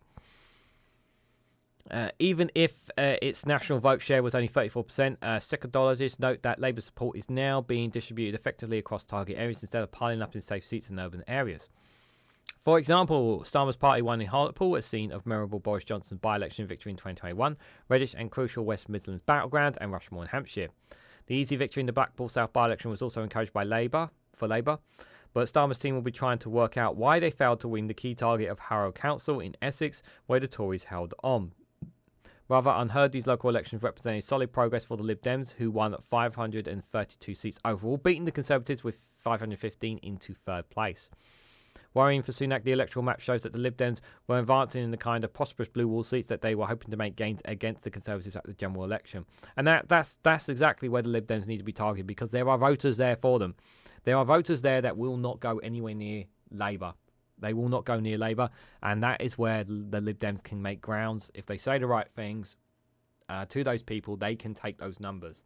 Even if its national vote share was only 34%, psychologists note that Labour support is now being distributed effectively across target areas instead of piling up in safe seats in urban areas. For example, Starmer's party won in Hartlepool, a scene of memorable Boris Johnson's by-election victory in 2021, Reddish and crucial West Midlands battleground, and Rushmore in Hampshire. The easy victory in the Blackpool South by-election was also encouraged by Labour, but Starmer's team will be trying to work out why they failed to win the key target of Harrow Council in Essex, where the Tories held on. Rather unheard, these local elections represented solid progress for the Lib Dems, who won 532 seats overall, beating the Conservatives with 515 into third place. Worrying for Sunak, the electoral map shows that the Lib Dems were advancing in the kind of prosperous blue wall seats that they were hoping to make gains against the Conservatives at the general election. And that's exactly where the Lib Dems need to be targeted, because there are voters there for them. There are voters there that will not go anywhere near Labour. They will not go near Labour, and that is where the Lib Dems can make grounds. If they say the right things to those people, they can take those numbers.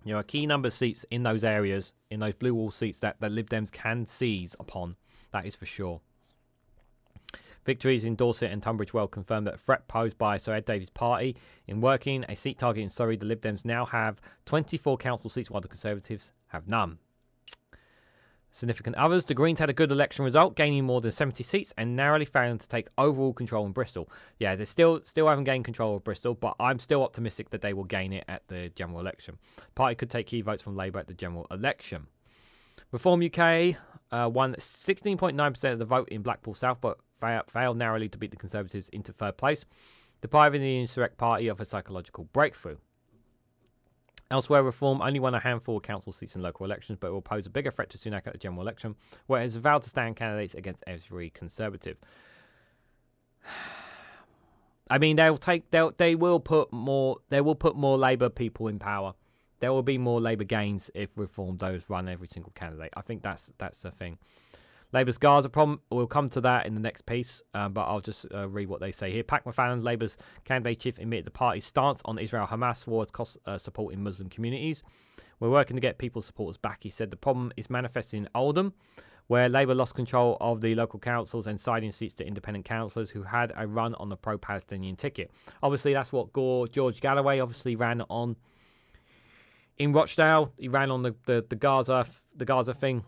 There are key number of seats in those areas, in those blue wall seats, that the Lib Dems can seize upon. That is for sure. Victories in Dorset and Tunbridge Wells confirmed that the threat posed by Sir Ed Davies' party in working a seat target in Surrey. The Lib Dems now have 24 council seats, while the Conservatives have none. Significant others. The Greens had a good election result, gaining more than 70 seats and narrowly failing to take overall control in Bristol. Yeah, they still haven't gained control of Bristol, but I'm still optimistic that they will gain it at the general election. The party could take key votes from Labour at the general election. Reform UK won 16.9% of the vote in Blackpool South, but failed narrowly to beat the Conservatives into third place, depriving the Insurrect Party of a psychological breakthrough. Elsewhere, Reform only won a handful of council seats in local elections, but it will pose a bigger threat to Sunak at the general election, where it has vowed to stand candidates against every Conservative. I mean, they will put more Labour people in power. There will be more Labour gains if Reform does run every single candidate. I think that's the thing. Labour's Gaza problem, we'll come to that in the next piece, but I'll just read what they say here. Pat McFadden, Labour's candidate chief, admitted the party's stance on Israel-Hamas war has cost support in Muslim communities. We're working to get people's supporters back, he said. The problem is manifesting in Oldham, where Labour lost control of the local councils and siding seats to independent councillors who had a run on the pro-Palestinian ticket. Obviously, that's what George Galloway obviously ran on in Rochdale. He ran on the Gaza thing.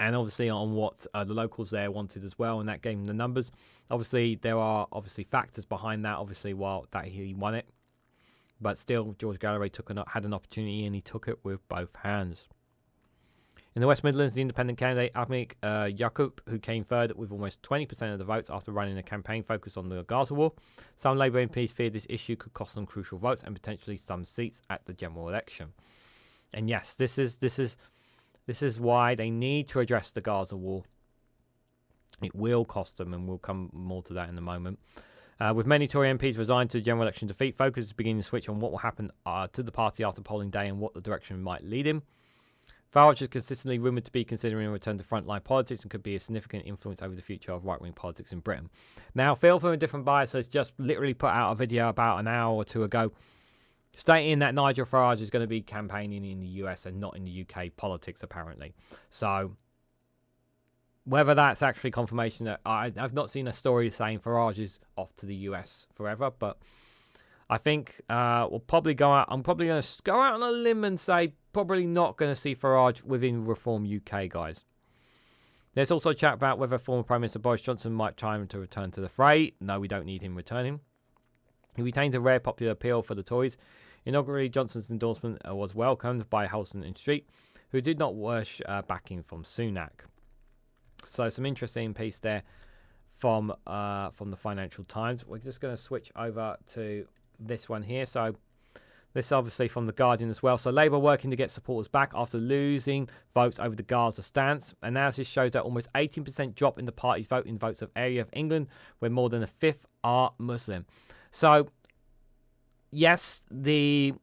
And obviously on what the locals there wanted as well, and that gave him the numbers. Obviously, there are factors behind that, while that he won it. But still, George Galloway had an opportunity, and he took it with both hands. In the West Midlands, the independent candidate Ahmed Yaqub, who came third with almost 20% of the votes after running a campaign focused on the Gaza war. Some Labour MPs feared this issue could cost them crucial votes and potentially some seats at the general election. And yes, this is why they need to address the Gaza war. It will cost them, and we'll come more to that in a moment. With many Tory MPs resigned to the general election defeat, focus is beginning to switch on what will happen to the party after polling day and what the direction might lead him. Farage is consistently rumoured to be considering a return to frontline politics and could be a significant influence over the future of right-wing politics in Britain. Now, Phil from A Different Bias has just literally put out a video about an hour or two ago stating that Nigel Farage is going to be campaigning in the US and not in the UK politics, apparently. So, whether that's actually confirmation, that I've not seen a story saying Farage is off to the US forever, but I think we'll probably go out. I'm probably going to go out on a limb and say probably not going to see Farage within Reform UK, guys. There's also chat about whether former Prime Minister Boris Johnson might try to return to the fray. No, we don't need him returning. He retains a rare popular appeal for the Tories. Inaugurally, Johnson's endorsement was welcomed by Halson and Street, who did not wish backing from Sunak. So some interesting piece there from the Financial Times. We're just going to switch over to this one here. So this obviously from The Guardian as well. So Labour working to get supporters back after losing votes over the Gaza stance. Analysis shows that almost 18% drop in the party's vote in votes of area of England where more than a fifth are Muslim. So yes, Labour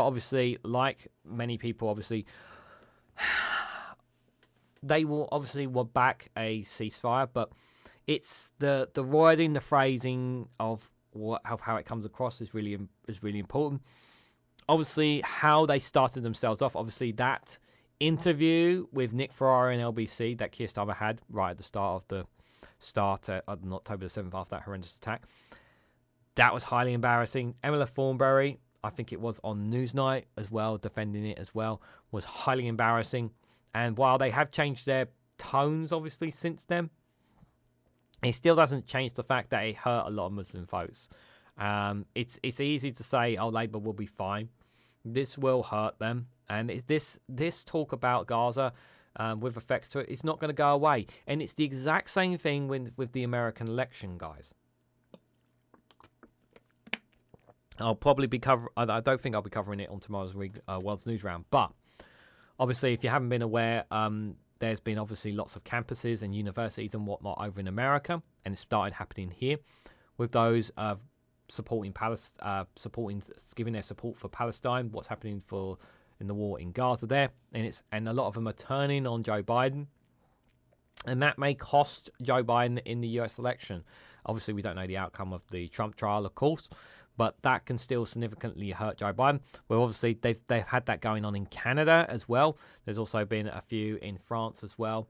obviously, like many people, obviously they will obviously want back a ceasefire, but it's the wording, the phrasing of how it comes across is really important. Obviously, how they started themselves off. Obviously, that interview with Nick Ferrari and LBC that Keir Starmer had right at the start on October the 7th after that horrendous attack. That was highly embarrassing. Emma Thornberry, I think it was on Newsnight as well, defending it as well, was highly embarrassing. And while they have changed their tones, obviously, since then, it still doesn't change the fact that it hurt a lot of Muslim votes. It's easy to say, oh, Labour will be fine. This will hurt them. And this talk about Gaza with effects to it is not going to go away. And it's the exact same thing with the American election, guys. I'll probably be I don't think I'll be covering it on tomorrow's World's News Round. But obviously, if you haven't been aware, there's been obviously lots of campuses and universities and whatnot over in America, and it started happening here with those supporting giving their support for Palestine. What's happening in the war in Gaza there, and a lot of them are turning on Joe Biden, and that may cost Joe Biden in the US election. Obviously, we don't know the outcome of the Trump trial, of course, but that can still significantly hurt Joe Biden. Well, obviously, they've had that going on in Canada as well. There's also been a few in France as well.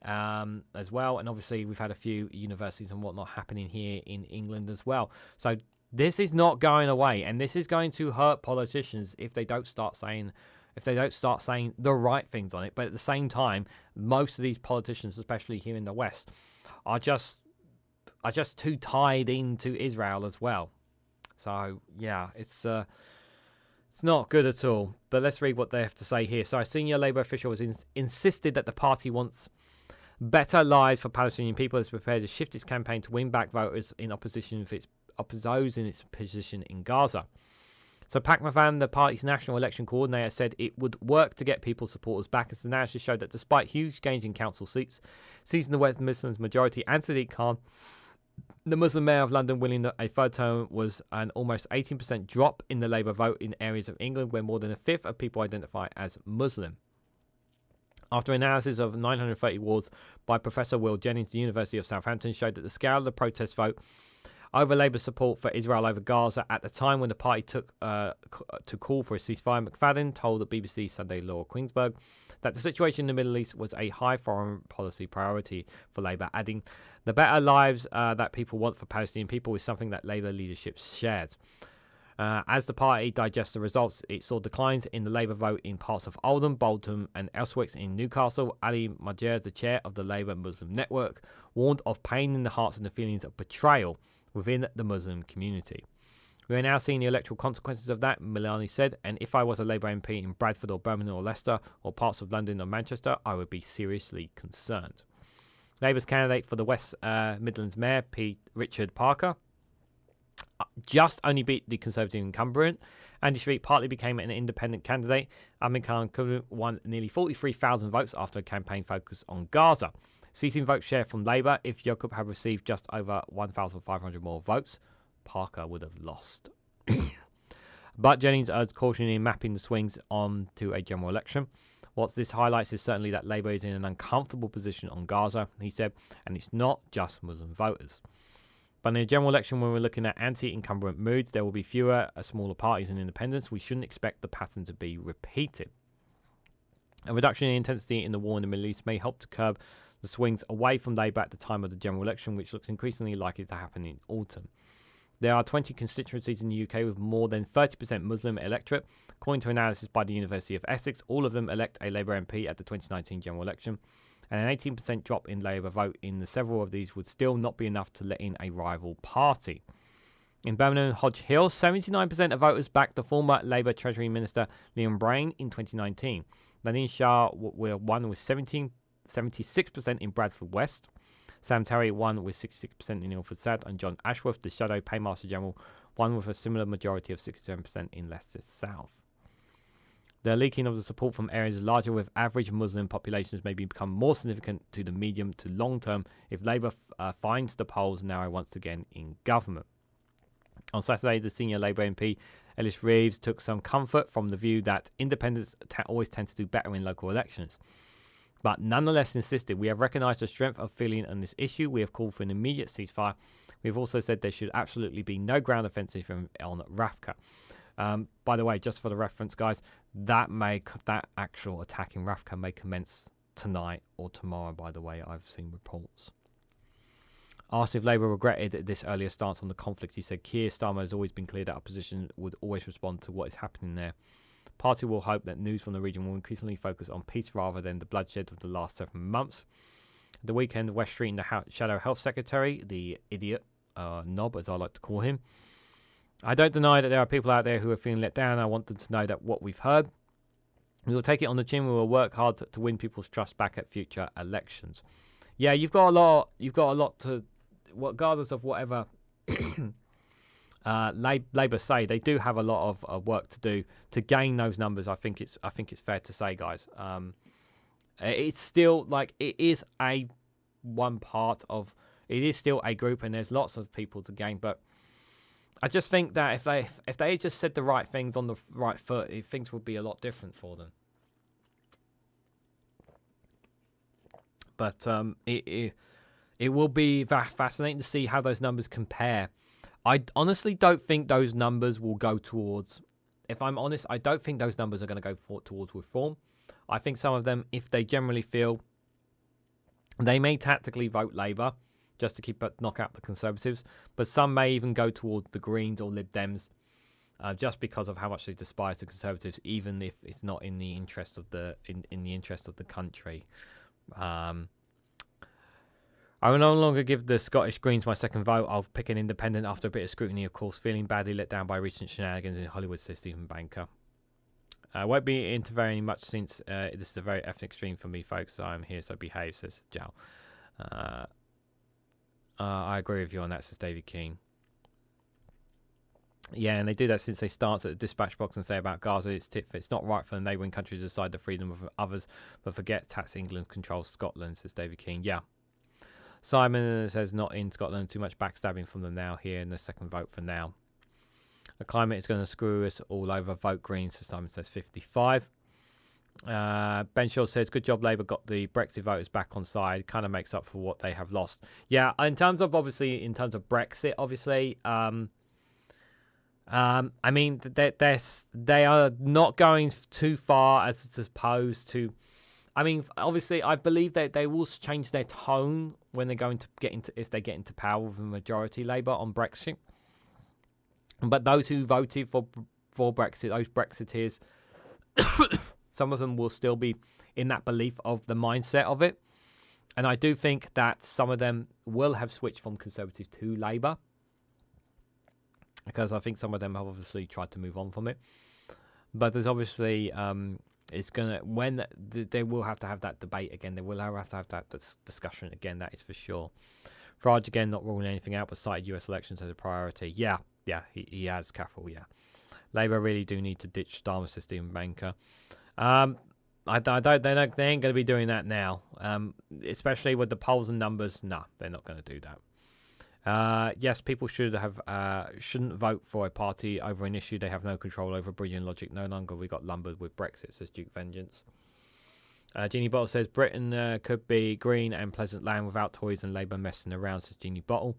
And obviously, we've had a few universities and whatnot happening here in England as well. So this is not going away, and this is going to hurt politicians if they don't start saying the right things on it. But at the same time, most of these politicians, especially here in the West, are just too tied into Israel as well. So, yeah, it's not good at all. But let's read what they have to say here. So a senior Labour official has insisted that the party wants better lives for Palestinian people. It's prepared to shift its campaign to win back voters in opposing its position in Gaza. So Pak Mavan, the party's national election coordinator, said it would work to get people's supporters back, as the analysis showed that despite huge gains in council seats, seizing the West Midlands majority and Sadiq Khan, the Muslim mayor of London winning a third term, was an almost 18% drop in the Labour vote in areas of England where more than a fifth of people identify as Muslim. After analysis of 930 wards by Professor Will Jennings, the University of Southampton, showed that the scale of the protest vote over Labour's support for Israel over Gaza at the time when the party took to call for a ceasefire, McFadden told the BBC Sunday Laura Queensberg that the situation in the Middle East was a high foreign policy priority for Labour, adding, the better lives that people want for Palestinian people is something that Labour leadership shares. As the party digests the results, it saw declines in the Labour vote in parts of Oldham, Bolton and elsewhere in Newcastle. Ali Majer, the chair of the Labour Muslim Network, warned of pain in the hearts and the feelings of betrayal within the Muslim community. We are now seeing the electoral consequences of that, Milani said, and if I was a Labour MP in Bradford or Birmingham or Leicester or parts of London or Manchester, I would be seriously concerned. Labour's candidate for the West Midlands Mayor, Richard Parker, just only beat the Conservative incumbent. Andy Street partly became an independent candidate. Amin Khan won nearly 43,000 votes after a campaign focused on Gaza. Seating vote share from Labour, if Jacob had received just over 1,500 more votes, Parker would have lost. But Jennings urged caution in mapping the swings on to a general election. What this highlights is certainly that Labour is in an uncomfortable position on Gaza, he said, and it's not just Muslim voters. But in a general election, when we're looking at anti-incumbent moods, there will be fewer, smaller parties and independents. We shouldn't expect the pattern to be repeated. A reduction in intensity in the war in the Middle East may help to curb the swings away from Labour at the time of the general election, which looks increasingly likely to happen in autumn. There are 20 constituencies in the UK with more than 30% Muslim electorate. According to analysis by the University of Essex, all of them elect a Labour MP at the 2019 general election, and an 18% drop in Labour vote in several of these would still not be enough to let in a rival party. In Birmingham Hodge Hill, 79% of voters backed the former Labour Treasury Minister Liam Brain in 2019. Nadine Shah won with 76% in Bradford West. Sam Terry won with 66% in Ilford South, and John Ashworth, the Shadow Paymaster General, won with a similar majority of 67% in Leicester South. The leaking of the support from areas larger with average Muslim populations may become more significant to the medium to long term if Labour finds the polls narrow once again in government. On Saturday, the senior Labour MP Ellis Reeves took some comfort from the view that independents always tend to do better in local elections. but nonetheless insisted, "We have recognised the strength of feeling on this issue. We have called for an immediate ceasefire. We've also said there should absolutely be no ground offensive on Rafka." By the way, just for the reference, guys, that actual attack in Rafka may commence tonight or tomorrow, by the way. I've seen reports. Asked if Labour regretted this earlier stance on the conflict, he said, "Keir Starmer has always been clear that our position would always respond to what is happening there. The party will hope that news from the region will increasingly focus on peace rather than the bloodshed of the last 7 months." The weekend, West Street and the Shadow Health Secretary, the idiot, knob as I like to call him. "I don't deny that there are people out there who are feeling let down. I want them to know that what we've heard, we will take it on the chin. We will work hard to win people's trust back at future elections." Yeah, you've got a lot to, regardless of whatever Labour say, they do have a lot of work to do to gain those numbers. I think it's fair to say, guys. It's still like it is still a group, and there's lots of people to gain. But I just think that if they just said the right things on the right foot, things would be a lot different for them. But it will be fascinating to see how those numbers compare. I honestly don't think those numbers will go towards, if I'm honest, I don't think those numbers are going to go towards reform. I think some of them, if they generally feel, they may tactically vote Labour just to knock out the Conservatives, but some may even go towards the Greens or Lib Dems just because of how much they despise the Conservatives, even if it's not in the interest of the country. I will no longer give the Scottish Greens my second vote. I'll pick an independent after a bit of scrutiny, of course. Feeling badly let down by recent shenanigans in Hollywood, says Stephen Banker. I won't be interfering much since this is a very ethnic stream for me, folks. I'm here, so behave, says Jal. I agree with you on that, says David Keane. Yeah, and they do that since they start at the dispatch box and say about Gaza, it's not right for the neighbouring country to decide the freedom of others, but forget tax England controls Scotland, says David Keane. Yeah. Simon says not in Scotland, too much backstabbing from them now here in the second vote for now. The climate is going to screw us all over. Vote Green, so Simon says 55. Ben Shaw says, good job, Labour got the Brexit voters back on side. Kind of makes up for what they have lost. Yeah, in terms of Brexit, obviously, I mean, they are not going too far as opposed to. I mean, obviously, I believe that they will change their tone when they're going to if they get into power with a majority Labour on Brexit. But those who voted for Brexit, those Brexiteers, some of them will still be in that belief of the mindset of it. And I do think that some of them will have switched from Conservative to Labour, because I think some of them have obviously tried to move on from it. But there's obviously they will have to have that debate again. They will have to have that discussion again. That is for sure. Farage again not ruling anything out, but cited US elections as a priority. Yeah, he has, Cathal. Yeah, Labour really do need to ditch Starmer, says Stephen Banker. They ain't going to be doing that now, especially with the polls and numbers. No, they're not going to do that. Yes, people shouldn't vote for a party over an issue they have no control over. Brilliant logic. No longer we got lumbered with Brexit, says Duke Vengeance. Jeannie Bottle says Britain could be green and pleasant land without Tories and Labour messing around, says Jeannie Bottle.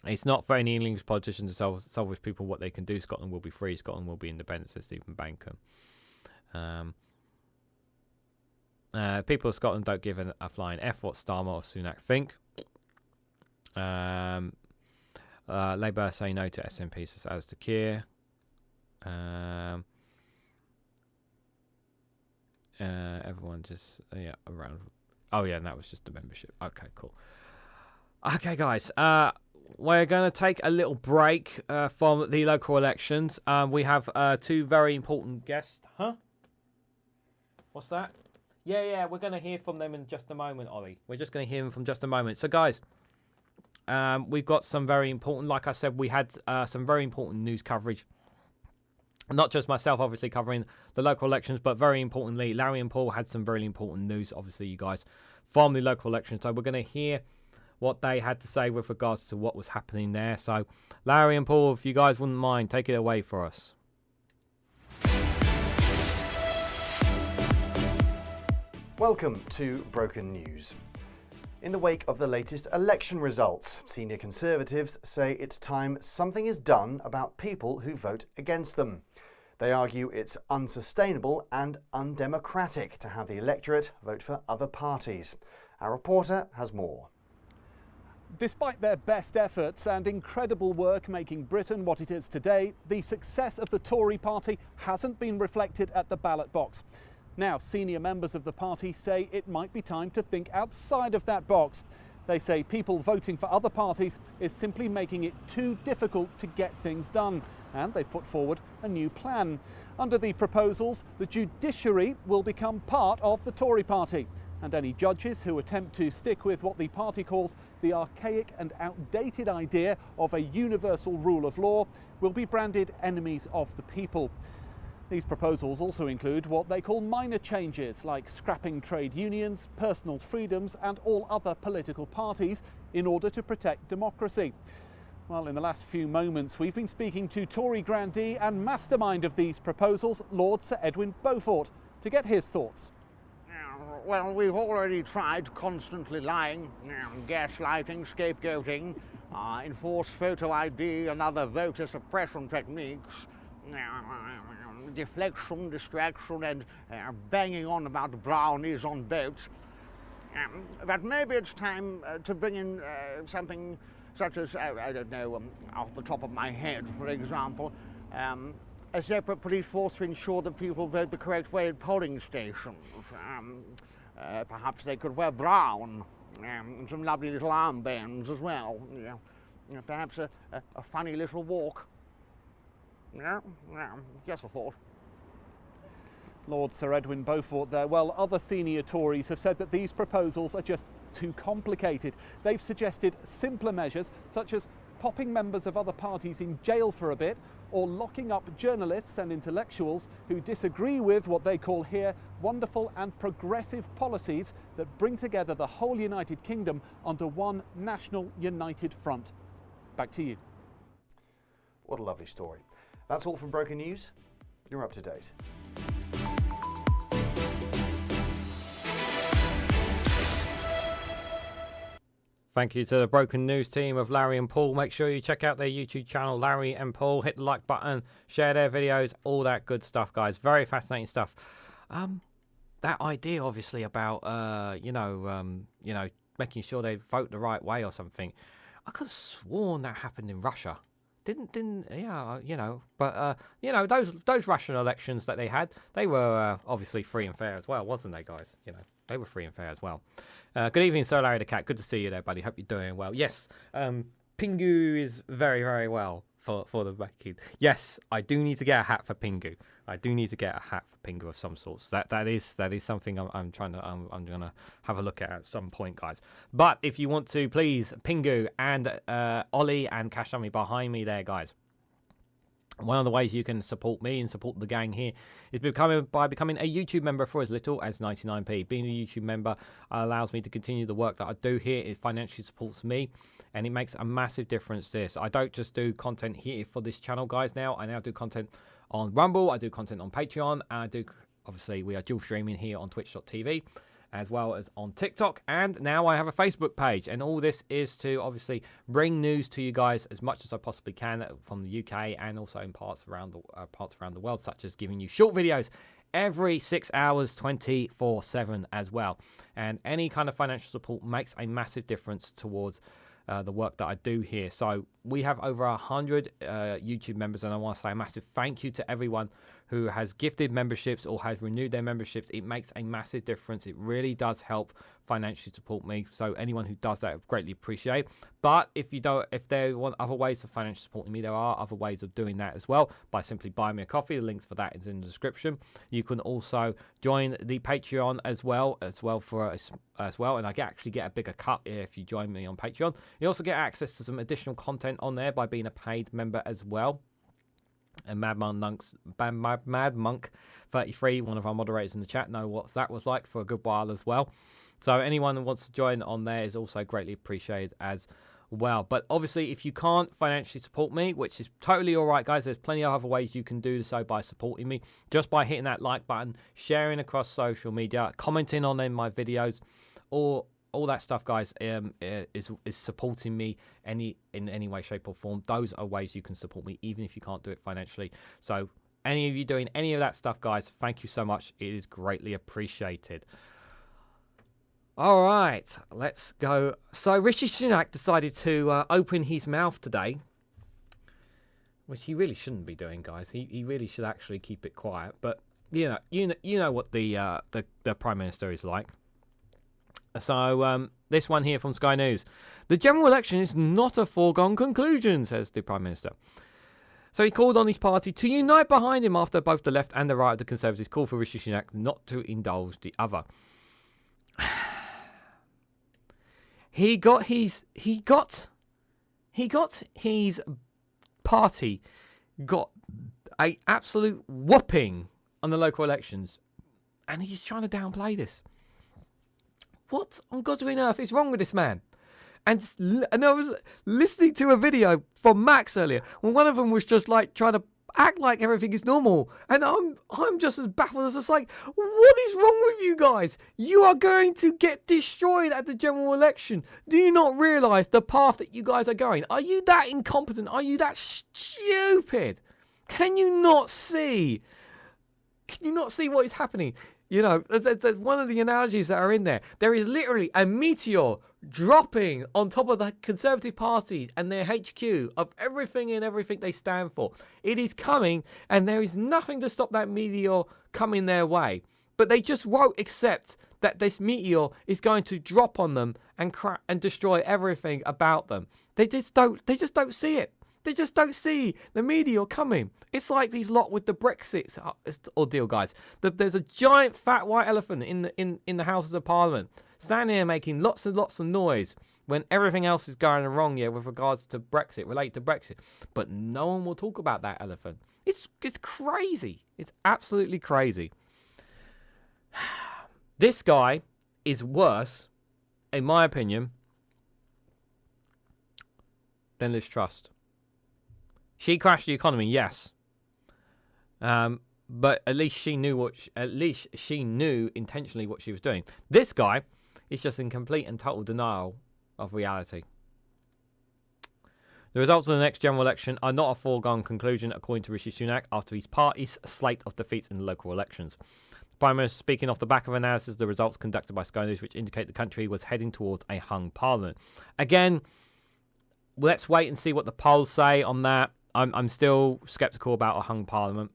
It's not for any English politician to solve with people what they can do. Scotland will be free. Scotland will be independent, says Stephen Banker. People of Scotland don't give a flying F what Starmer or Sunak think. Labour say no to SNP, says Alistair Keir. Everyone just around. Oh yeah, and that was just the membership. Okay, cool. Okay, guys. We're going to take a little break from the local elections. We have two very important guests. Huh? What's that? Yeah. We're going to hear from them in just a moment, Ollie. We're just going to hear them from just a moment. So, guys, we've got some very important. Like I said, we had some very important news coverage. Not just myself, obviously, covering the local elections, but very importantly, Larry and Paul had some very important news, obviously, you guys, from the local elections. So we're going to hear what they had to say with regards to what was happening there. So, Larry and Paul, if you guys wouldn't mind, take it away for us. Welcome to Broken News. In the wake of the latest election results, senior Conservatives say it's time something is done about people who vote against them. They argue it's unsustainable and undemocratic to have the electorate vote for other parties. Our reporter has more. Despite their best efforts and incredible work making Britain what it is today, the success of the Tory party hasn't been reflected at the ballot box. Now, senior members of the party say it might be time to think outside of that box. They say people voting for other parties is simply making it too difficult to get things done. And they've put forward a new plan. Under the proposals, the judiciary will become part of the Tory party. And any judges who attempt to stick with what the party calls the archaic and outdated idea of a universal rule of law will be branded enemies of the people. These proposals also include what they call minor changes, like scrapping trade unions, personal freedoms and all other political parties in order to protect democracy. Well, in the last few moments, we've been speaking to Tory grandee and mastermind of these proposals, Lord Sir Edwin Beaufort, to get his thoughts. Well, we've already tried constantly lying, gaslighting, scapegoating, enforced photo ID and other voter suppression techniques, deflection, distraction and banging on about brownies on boats. But maybe it's time to bring in something such as, I don't know, off the top of my head, for example, a separate police force to ensure that people vote the correct way at polling stations. Perhaps they could wear brown, and some lovely little armbands as well. Perhaps a funny little walk. Just a thought. Lord Sir Edwin Beaufort there. Well, other senior Tories have said that these proposals are just too complicated. They've suggested simpler measures, such as popping members of other parties in jail for a bit, or locking up journalists and intellectuals who disagree with what they call here wonderful and progressive policies that bring together the whole United Kingdom under one national united front. Back to you. What a lovely story. That's all from Broken News. You're up to date. Thank you to the Broken News team of Larry and Paul. Make sure you check out their YouTube channel, Larry and Paul. Hit the like button, share their videos, all that good stuff, guys. Very fascinating stuff. That idea, obviously, about making sure they vote the right way or something. I could have sworn that happened in Russia. Those Russian elections that they had, they were obviously free and fair as well, wasn't they, guys? They were free and fair as well. Good evening, Sir Larry the Cat. Good to see you there, buddy. Hope you're doing well. Yes, Pingu is very, very well for the making. Yes, I do need to get a hat for Pingu. I do need to get a hat for Pingu of some sorts. That is something I'm gonna have a look at some point, guys. But if you want to, please, Pingu and Ollie and Cash Dummy behind me there, guys. One of the ways you can support me and support the gang here is by becoming a YouTube member for as little as 99p. Being a YouTube member allows me to continue the work that I do here. It financially supports me, and it makes a massive difference to this. I don't just do content here for this channel, guys, now. I now do content on Rumble. I do content on Patreon. And obviously, we are dual streaming here on twitch.tv, as well as on TikTok, and now I have a Facebook page, and all this is to obviously bring news to you guys as much as I possibly can from the UK and also in parts around the world, such as giving you short videos every 6 hours 24/7 as well. And any kind of financial support makes a massive difference towards the work that I do here. So we have over 100 YouTube members, and I want to say a massive thank you to everyone who has gifted memberships or has renewed their memberships. It makes a massive difference. It really does help financially support me. So anyone who does that, I greatly appreciate. But if they want other ways of financially supporting me, there are other ways of doing that as well, by simply buying me a coffee. The links for that is in the description. You can also join the Patreon as well, and I actually get a bigger cut if you join me on Patreon. You also get access to some additional content on there by being a paid member as well. And Mad Monk 33, one of our moderators in the chat, know what that was like for a good while as well. So anyone who wants to join on there is also greatly appreciated as well. But obviously, if you can't financially support me, which is totally all right, guys, there's plenty of other ways you can do so by supporting me, just by hitting that like button, sharing across social media, commenting on my videos, or all that stuff, guys, is supporting me in any way, shape, or form. Those are ways you can support me, even if you can't do it financially. So any of you doing any of that stuff, guys, thank you so much. It is greatly appreciated. All right, let's go. So Rishi Sunak decided to open his mouth today, which he really shouldn't be doing, guys. He really should actually keep it quiet. But you know what the Prime Minister is like. So this one here from Sky News. The general election is not a foregone conclusion, says the Prime Minister. So he called on his party to unite behind him after both the left and the right of the Conservatives called for Rishi Sunak not to indulge the other. He got his party got a absolute whopping on the local elections, and he's trying to downplay this. What on God's green earth is wrong with this man? And I was listening to a video from Max earlier when one of them was just like trying to act like everything is normal, and I'm just as baffled as it's like, what is wrong with you guys? You are going to get destroyed at the general election. Do you not realise the path that you guys are going? Are you that incompetent? Are you that stupid? Can you not see? Can you not see what is happening? You know, there's one of the analogies that are in there. There is literally a meteor dropping on top of the Conservative Party and their HQ of everything and everything they stand for. It is coming, and there is nothing to stop that meteor coming their way. But they just won't accept that this meteor is going to drop on them and destroy everything about them. They just don't see it. They just don't see the meteor coming. It's like these lot with the Brexit ordeal, guys. There's a giant fat white elephant in the Houses of Parliament standing here making lots and lots of noise when everything else is going wrong here with regards to Brexit, related to Brexit. But no one will talk about that elephant. It's crazy. It's absolutely crazy. This guy is worse, in my opinion, than Liz Truss. She crashed the economy, yes, but at least she knew intentionally what she was doing. This guy is just in complete and total denial of reality. The results of the next general election are not a foregone conclusion, according to Rishi Sunak, after his party's slate of defeats in the local elections. The Prime Minister speaking off the back of analysis of the results conducted by Sky News, which indicate the country was heading towards a hung parliament. Again, let's wait and see what the polls say on that. I'm still sceptical about a hung parliament.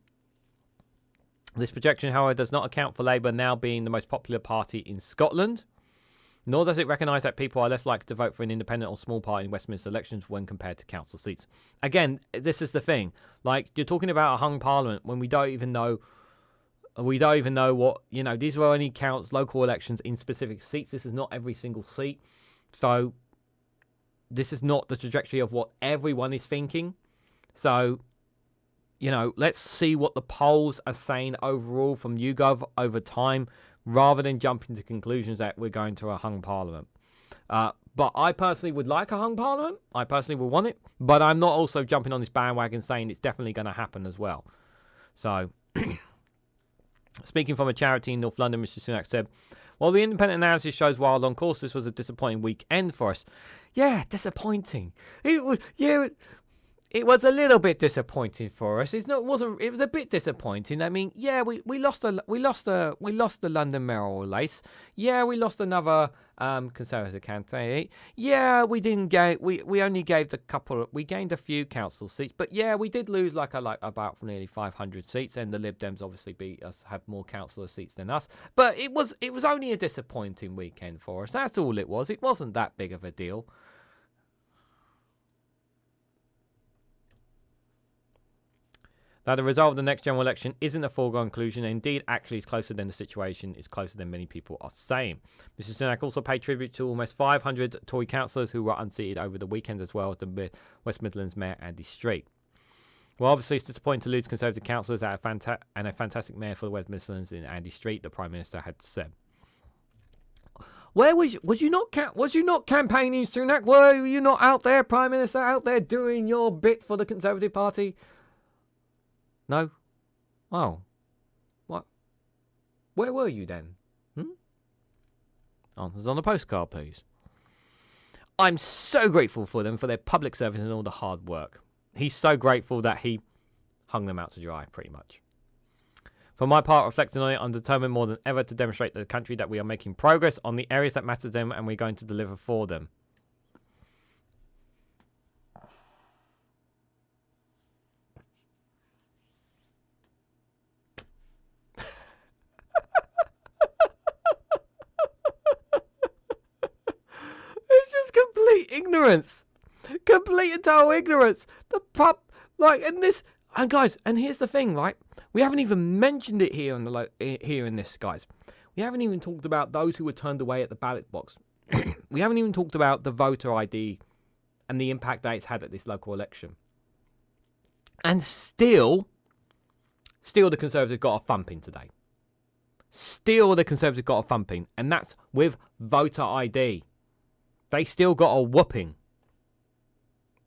This projection, however, does not account for Labour now being the most popular party in Scotland, nor does it recognise that people are less likely to vote for an independent or small party in Westminster elections when compared to council seats. Again, this is the thing. Like, you're talking about a hung parliament when we don't even know what, you know, these were only counts local elections in specific seats. This is not every single seat. So this is not the trajectory of what everyone is thinking. So, you know, let's see what the polls are saying overall from YouGov over time, rather than jumping to conclusions that we're going to a hung parliament. But I personally would like a hung parliament. I personally would want it. But I'm not also jumping on this bandwagon saying it's definitely going to happen as well. So, speaking from a charity in North London, Mr. Sunak said, while the independent analysis shows while on course this was a disappointing weekend for us. Yeah, disappointing. It was a little bit disappointing for us. It was a bit disappointing. I mean, yeah, we lost the London mayoral race. Yeah, we lost another Conservative candidate. Yeah, we only gave we gained a few council seats, but yeah, we did lose about nearly 500 seats, and the Lib Dems obviously beat us, have more councillor seats than us. But it was only a disappointing weekend for us. That's all it was. It wasn't that big of a deal. That the result of the next general election isn't a foregone conclusion, and indeed actually is closer than the situation is closer than many people are saying. Mr. Sunak also paid tribute to almost 500 Tory councillors who were unseated over the weekend, as well as the West Midlands Mayor Andy Street. Well, obviously it's disappointing to lose Conservative councillors and a fantastic mayor for the West Midlands in Andy Street, the Prime Minister had said. Where was you not campaigning, Sunak? Were you not out there, Prime Minister, out there doing your bit for the Conservative Party? No? Oh. What? Where were you then? Answers on a postcard, please. I'm so grateful for them for their public service and all the hard work. He's so grateful that he hung them out to dry, pretty much. For my part, reflecting on it, I'm determined more than ever to demonstrate to the country that we are making progress on the areas that matter to them and we're going to deliver for them. It's just complete ignorance. Complete and total ignorance. The pub, and guys, and here's the thing, right? We haven't even mentioned it here in this, guys. We haven't even talked about those who were turned away at the ballot box. We haven't even talked about the voter ID and the impact that it's had at this local election. And still the Conservatives got a thumping today. Still the Conservatives got a thumping, and that's with voter ID. They still got a whooping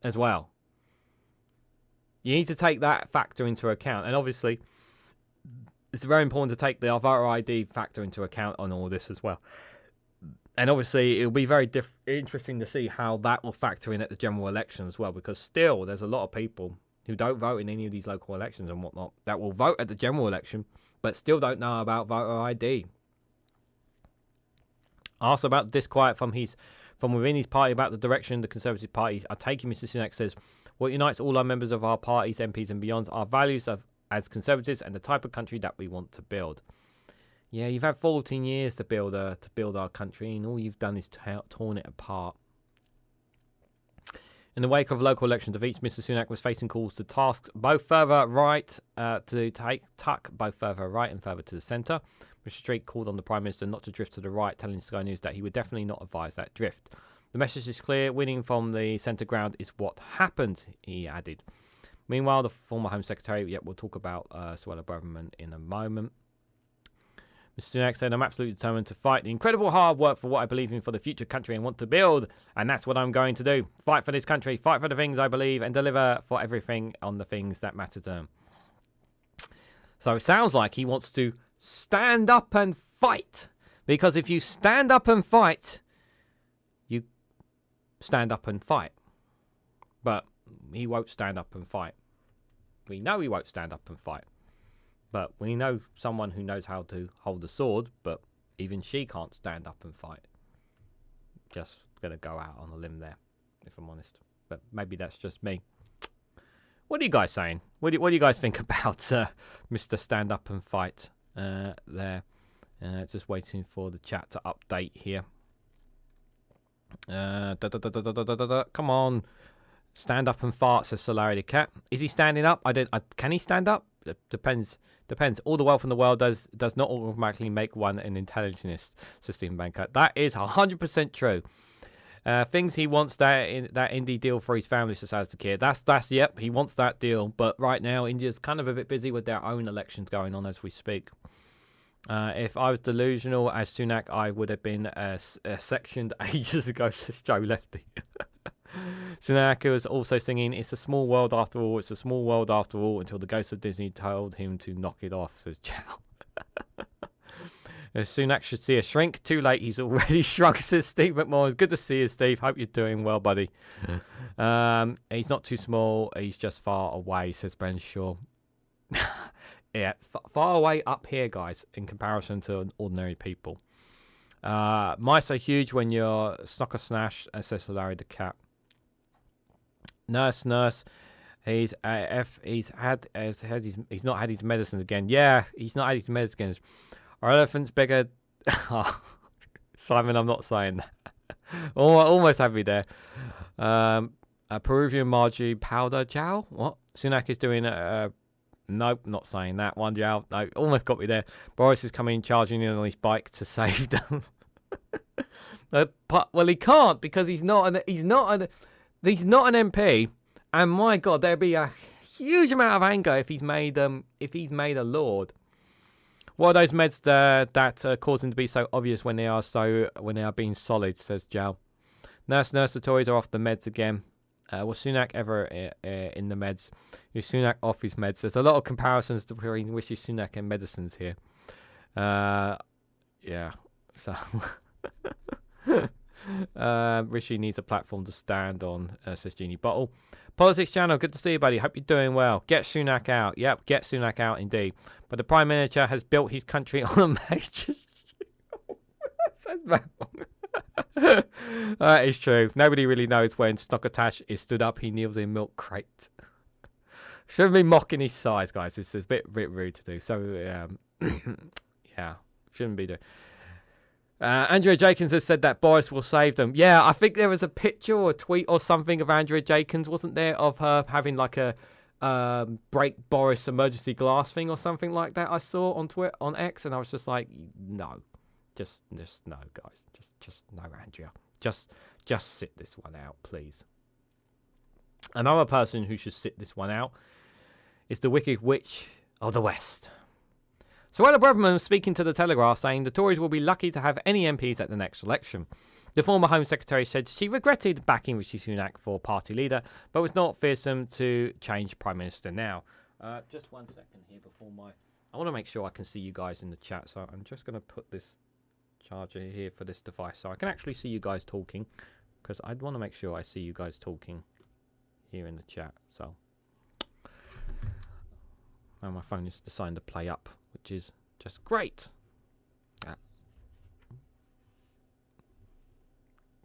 as well. You need to take that factor into account. And obviously, it's very important to take the voter ID factor into account on all this as well. And obviously, it'll be very interesting to see how that will factor in at the general election as well. Because still, there's a lot of people who don't vote in any of these local elections and whatnot that will vote at the general election, but still don't know about voter ID. Asked about disquiet from within his party about the direction the Conservative Party are taking, Mr. Sunak says, what unites all our members of our parties, MPs and beyond, are values as Conservatives and the type of country that we want to build. Yeah, you've had 14 years to build our country, and all you've done is torn it apart. In the wake of local election defeats, Mr. Sunak was facing calls to tasks both further right tuck both further right and further to the centre. Mr. Street called on the Prime Minister not to drift to the right, telling Sky News that he would definitely not advise that drift. The message is clear. Winning from the centre ground is what happened, he added. Meanwhile, the former Home Secretary, we'll talk about Suella Braverman in a moment. Mr. Sunak said, I'm absolutely determined to fight the incredible hard work for what I believe in for the future country and want to build. And that's what I'm going to do. Fight for this country, fight for the things I believe, and deliver for everything on the things that matter to him. So it sounds like he wants to stand up and fight. Because if you stand up and fight, you stand up and fight. But he won't stand up and fight. We know he won't stand up and fight. But we know someone who knows how to hold a sword, but even she can't stand up and fight. Just going to go out on a limb there, if I'm honest. But maybe that's just me. What are you guys saying? What do you guys think about Mr. Stand Up and Fight there? Just waiting for the chat to update here. Come on. Stand up and fart, says Solari the Cat. Is he standing up? Can he stand up? Depends. All the wealth in the world does not automatically make one an intelligentist, says Stephen Banker. That is 100% true. Things he wants that indie deal for his family, says Asdakir. That's yep, he wants that deal. But right now, India's kind of a bit busy with their own elections going on as we speak. If I was delusional as Sunak, I would have been sectioned ages ago, says Joe Lefty. Sunak was also singing, it's a small world after all, it's a small world after all, until the ghost of Disney told him to knock it off, says Chow. Sunak should see a shrink. Too late, he's already shrunk, says Steve McMahon. Good to see you, Steve. Hope you're doing well, buddy. He's not too small, he's just far away, says Ben Shaw. Yeah, far away up here, guys, in comparison to ordinary people. Mice are huge when you're snocker snash, says Larry the Cat. Nurse, he's not had his medicines again. Yeah, he's not had his medicines. Are elephants bigger? Simon, I'm not saying that. Almost had me there. A Peruvian margie powder, Jow? What? Sunak is doing nope, not saying that one, Jow. No, almost got me there. Boris is coming charging in on his bike to save them. Well, he can't because he's not an MP, and my God, there'd be a huge amount of anger if he's made a lord. What are those meds that cause them to be so obvious when they are being solid? Says Jal. Nurse, the Tories are off the meds again. Was Sunak ever in the meds? Is Sunak off his meds? There's a lot of comparisons between Rishi Sunak and medicines here. Yeah. So Rishi needs a platform to stand on, says Jeannie Bottle. Politics Channel, good to see you, buddy. Hope you're doing well. Get Sunak out. Yep, get Sunak out indeed. But the Prime Minister has built his country on a major... That is true. Nobody really knows when Stockatash is stood up, he kneels in milk crate. Shouldn't be mocking his size, guys. It's a bit rude to do. So, yeah, shouldn't be doing. Andrea Jakins has said that Boris will save them. Yeah, I think there was a picture or a tweet or something of Andrea Jakins, wasn't there, of her having like a break Boris emergency glass thing or something like that. I saw on Twitter, on X, and I was just like, no, just no, guys, just no, Andrea, just sit this one out, please. Another person who should sit this one out is the Wicked Witch of the West. Suella Braverman was speaking to the Telegraph, saying the Tories will be lucky to have any MPs at the next election. The former Home Secretary said she regretted backing Rishi Sunak for party leader, but was not fearsome to change Prime Minister now. Just 1 second here before I want to make sure I can see you guys in the chat, so I'm just going to put this charger here for this device so I can actually see you guys talking, because I want to make sure I see you guys talking here in the chat. So now my phone is deciding to play up, which is just great.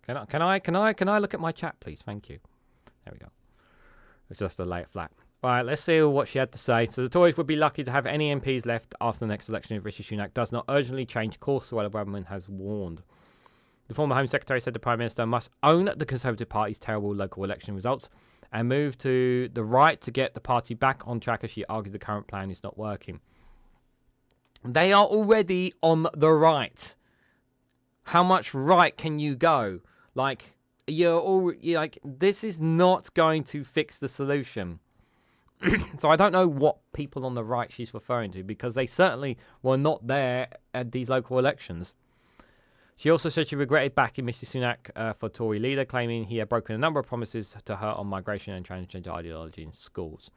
Can I look at my chat, please? Thank you. There we go. It's just a lay it flat. All right, let's see what she had to say. So the Tories would be lucky to have any MPs left after the next election if Rishi Sunak does not urgently change course, Suella Braverman has warned. The former Home Secretary said the Prime Minister must own the Conservative Party's terrible local election results and move to the right to get the party back on track, as she argued the current plan is not working. They are already on the right. How much right can you go? Like, you're like, this is not going to fix the solution. So I don't know what people on the right she's referring to, because they certainly were not there at these local elections. She also said she regretted backing Mr. Sunak for Tory leader, claiming he had broken a number of promises to her on migration and transgender ideology in schools.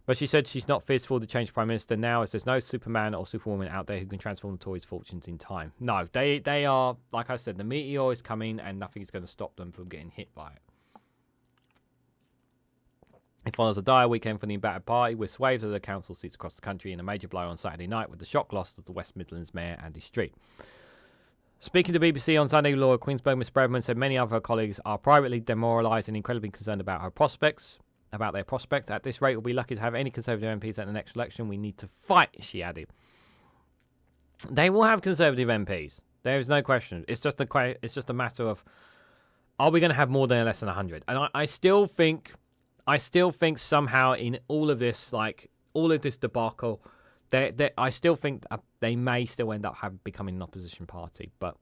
But she said she's not fearful to change Prime Minister now, as there's no Superman or Superwoman out there who can transform the Tories' fortunes in time. No, they are, like I said, the meteor is coming and nothing is going to stop them from getting hit by it. It follows a dire weekend for the embattered party, with swathes of the council seats across the country, and a major blow on Saturday night with the shock loss of the West Midlands Mayor Andy Street. Speaking to BBC on Sunday, Laura Queensberg, Miss Braverman said many of her colleagues are privately demoralised and incredibly concerned about their prospects. At this rate, we'll be lucky to have any Conservative MPs at the next election. We need to fight, she added. They will have Conservative MPs. There is no question. It's just a matter of, are we going to have more than less than 100? And I still think somehow in all of this, like all of this debacle, I still think they may still end up becoming an opposition party. But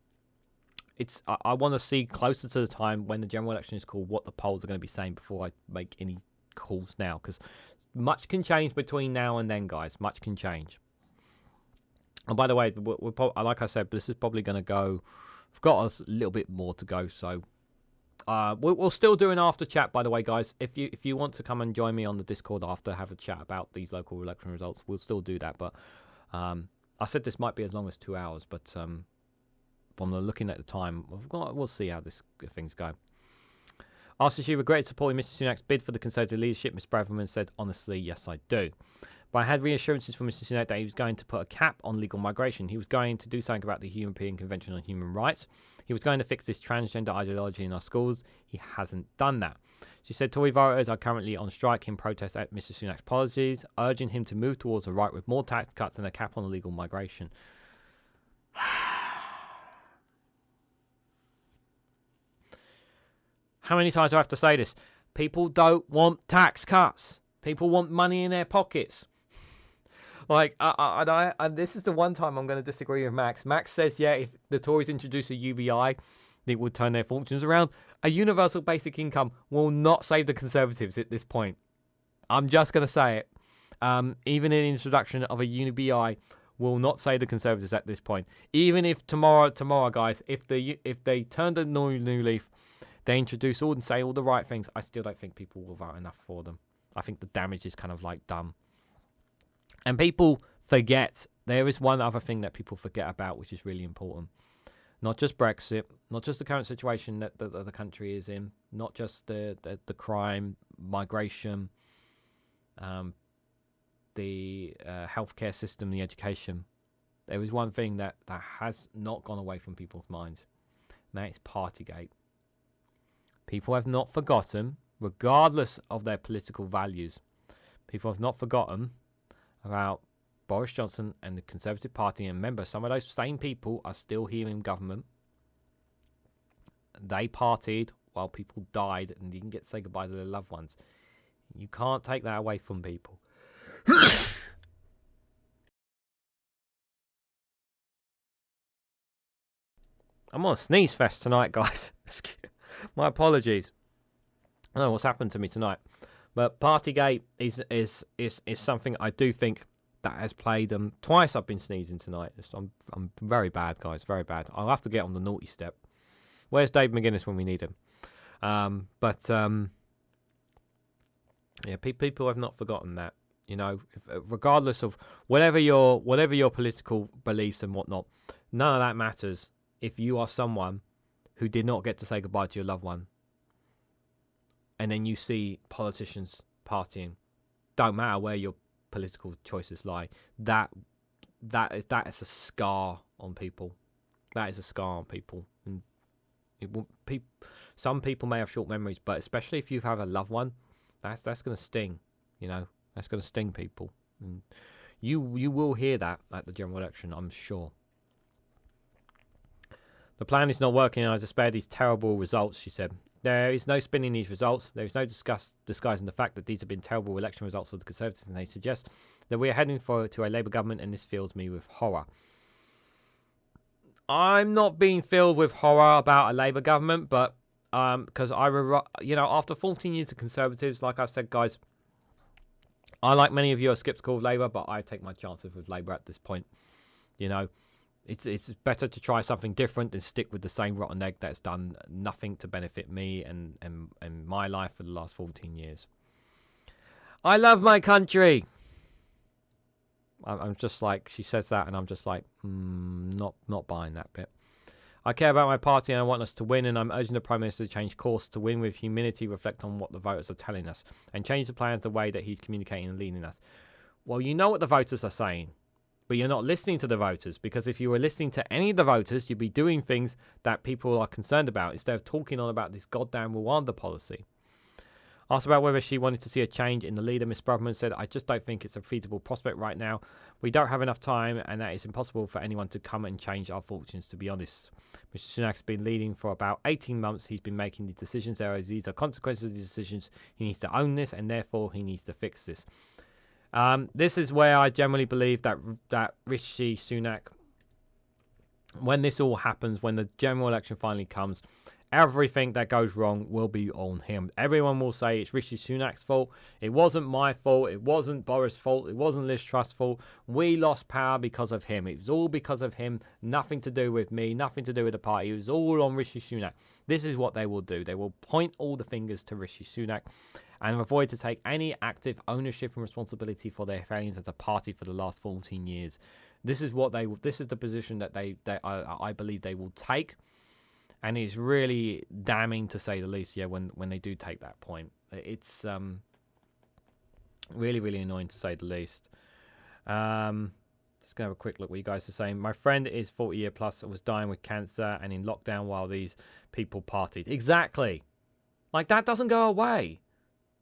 I want to see closer to the time when the general election is called what the polls are going to be saying before I make any calls now, because much can change between now and then, guys. Much can change. And by the way, like I said, this is probably going to go. I've got a little bit more to go, so we'll still do an after chat. By the way, guys, if you want to come and join me on the Discord after, have a chat about these local election results, we'll still do that. But I said this might be as long as 2 hours, but from looking at the time, we'll see how things go. After she regretted supporting Mr. Sunak's bid for the Conservative leadership, Ms. Braverman said, honestly, yes, I do. But I had reassurances from Mr. Sunak that he was going to put a cap on legal migration. He was going to do something about the European Convention on Human Rights. He was going to fix this transgender ideology in our schools. He hasn't done that. She said Tory voters are currently on strike in protest at Mr. Sunak's policies, urging him to move towards the right with more tax cuts and a cap on illegal migration. How many times do I have to say this? People don't want tax cuts. People want money in their pockets. Like, and this is the one time I'm going to disagree with Max. Max says, yeah, if the Tories introduce a UBI, it would turn their fortunes around. A universal basic income will not save the Conservatives at this point. I'm just going to say it. Even an introduction of a UBI will not say the Conservatives at this point. Even if tomorrow, guys, if they turn a new leaf, they introduce all and say all the right things, I still don't think people will vote enough for them. I think the damage is kind of like done. And people forget, there is one other thing that people forget about, which is really important. Not just Brexit, not just the current situation that the country is in, not just the crime, migration, the healthcare system, the education. There is one thing that has not gone away from people's minds, and that is Partygate. People have not forgotten, regardless of their political values, people have not forgotten about Boris Johnson and the Conservative Party. And remember, some of those same people are still here in government. They partied while people died and didn't get to say goodbye to their loved ones. You can't take that away from people. I'm on a sneeze fest tonight, guys. My apologies. I don't know what's happened to me tonight. But Partygate is something I do think that has played twice. I've been sneezing tonight. I'm very bad, guys, very bad. I'll have to get on the naughty step. Where's Dave McGuinness when we need him? Yeah, people have not forgotten that. You know, regardless of whatever your political beliefs and whatnot, none of that matters if you are someone who did not get to say goodbye to your loved one, and then you see politicians partying. Don't matter where your political choices lie. That is a scar on people. That is a scar on people. And some people may have short memories, but especially if you have a loved one, that's going to sting. You know, that's going to sting people. And you will hear that at the general election, I'm sure. The plan is not working, and I despair these terrible results, she said. There is no spinning these results. There is no disguising the fact that these have been terrible election results for the Conservatives, and they suggest that we are heading to a Labour government, and this fills me with horror. I'm not being filled with horror about a Labour government, but because after 14 years of Conservatives, like I've said, guys, I, like many of you, are sceptical of Labour, but I take my chances with Labour at this point. You know, it's better to try something different than stick with the same rotten egg that's done nothing to benefit me and my life for the last 14 years. I love my country. I'm just like, she says that, and I'm just like, not buying that bit. I care about my party, and I want us to win, and I'm urging the Prime Minister to change course, to win with humility, reflect on what the voters are telling us, and change the plans the way that he's communicating and leading us. Well, you know what the voters are saying, but you're not listening to the voters, because if you were listening to any of the voters, you'd be doing things that people are concerned about, instead of talking on about this goddamn Rwanda policy. Asked about whether she wanted to see a change in the leader, Miss Braverman said, I just don't think it's a feasible prospect right now. We don't have enough time, and that it's impossible for anyone to come and change our fortunes, to be honest. Mr. Sunak has been leading for about 18 months. He's been making these decisions. These are consequences of these decisions. He needs to own this, and therefore he needs to fix this. This is where I generally believe that Rishi Sunak, when this all happens, when the general election finally comes, everything that goes wrong will be on him. Everyone will say it's Rishi Sunak's fault. It wasn't my fault. It wasn't Boris' fault. It wasn't Liz Truss's fault. We lost power because of him. It was all because of him. Nothing to do with me. Nothing to do with the party. It was all on Rishi Sunak. This is what they will do. They will point all the fingers to Rishi Sunak and avoid to take any active ownership and responsibility for their failings as a party for the last 14 years. This is what this is the position that I believe they will take. And it's really damning, to say the least, yeah, when they do take that point. It's really, really annoying, to say the least. Just going to have a quick look what you guys are saying. My friend is 40 year plus and was dying with cancer and in lockdown while these people partied. Exactly. Like, that doesn't go away.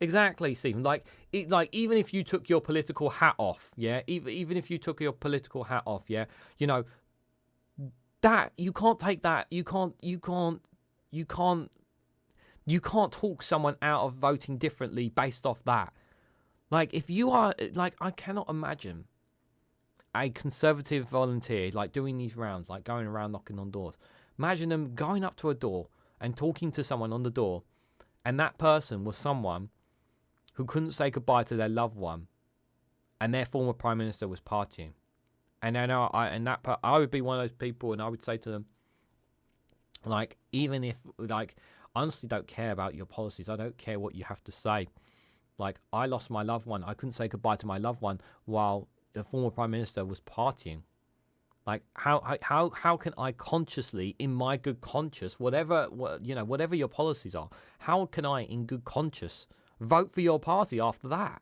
Exactly, Stephen. Like even if you took your political hat off, yeah, even if you took your political hat off, yeah, you know, that you can't take that. You can't talk someone out of voting differently based off that. Like, if you are, like, I cannot imagine a Conservative volunteer like doing these rounds, like going around knocking on doors. Imagine them going up to a door and talking to someone on the door, and that person was someone who couldn't say goodbye to their loved one, and their former Prime Minister was partying. And then I would be one of those people, and I would say to them, like, even if, like, I honestly don't care about your policies. I don't care what you have to say. Like, I lost my loved one. I couldn't say goodbye to my loved one while the former prime minister was partying. Like, how can I consciously, in my good conscience, whatever your policies are, how can I, in good conscience, vote for your party after that?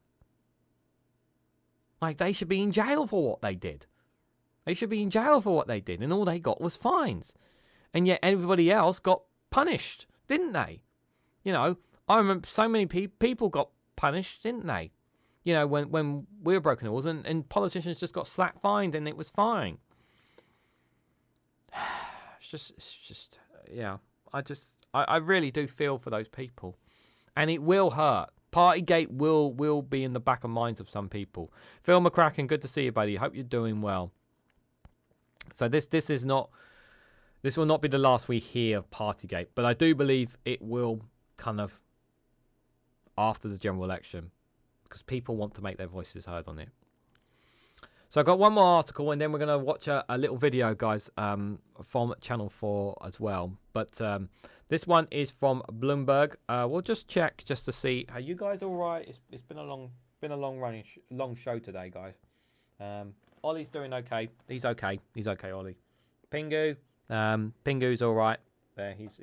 Like, they should be in jail for what they did. They should be in jail for what they did, and all they got was fines. And yet everybody else got punished, didn't they? You know, I remember so many people got punished, didn't they? You know, when we were broken rules, and politicians just got slap fined, and it was fine. It's just, yeah. I really do feel for those people, and it will hurt. Partygate will be in the back of minds of some people. Phil McCracken, good to see you, buddy. Hope you're doing well. So this will not be the last we hear of Partygate, but I do believe it will kind of after the general election, because people want to make their voices heard on it. So I've got one more article, and then we're going to watch a little video, guys, from Channel 4 as well. But this one is from Bloomberg. We'll just check just to see. Are you guys all right? It's been a long show today, guys. Ollie's doing okay. He's okay. He's okay, Ollie. Pingu. Pingu's all right. There, he's.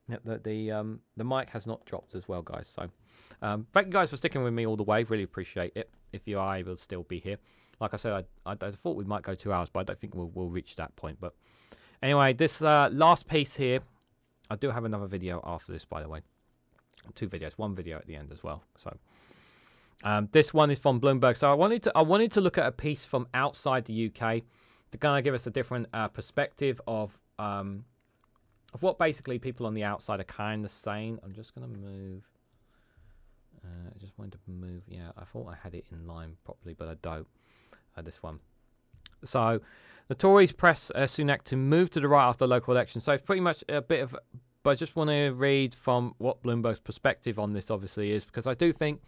The mic has not dropped as well, guys. So, thank you guys for sticking with me all the way. Really appreciate it. If you are able to still be here, like I said, I thought we might go 2 hours, but I don't think we'll reach that point. But anyway, this last piece here, I do have another video after this, by the way. 2 videos, 1 video at the end as well. So, this one is from Bloomberg. So I wanted to look at a piece from outside the UK to kind of give us a different perspective of what basically people on the outside are kind of saying. I'm just going to move. I just wanted to move. Yeah, I thought I had it in line properly, but I don't. This one. So the Tories press Sunak to move to the right after the local election. So it's pretty much a bit of. But I just want to read from what Bloomberg's perspective on this obviously is, because I do think,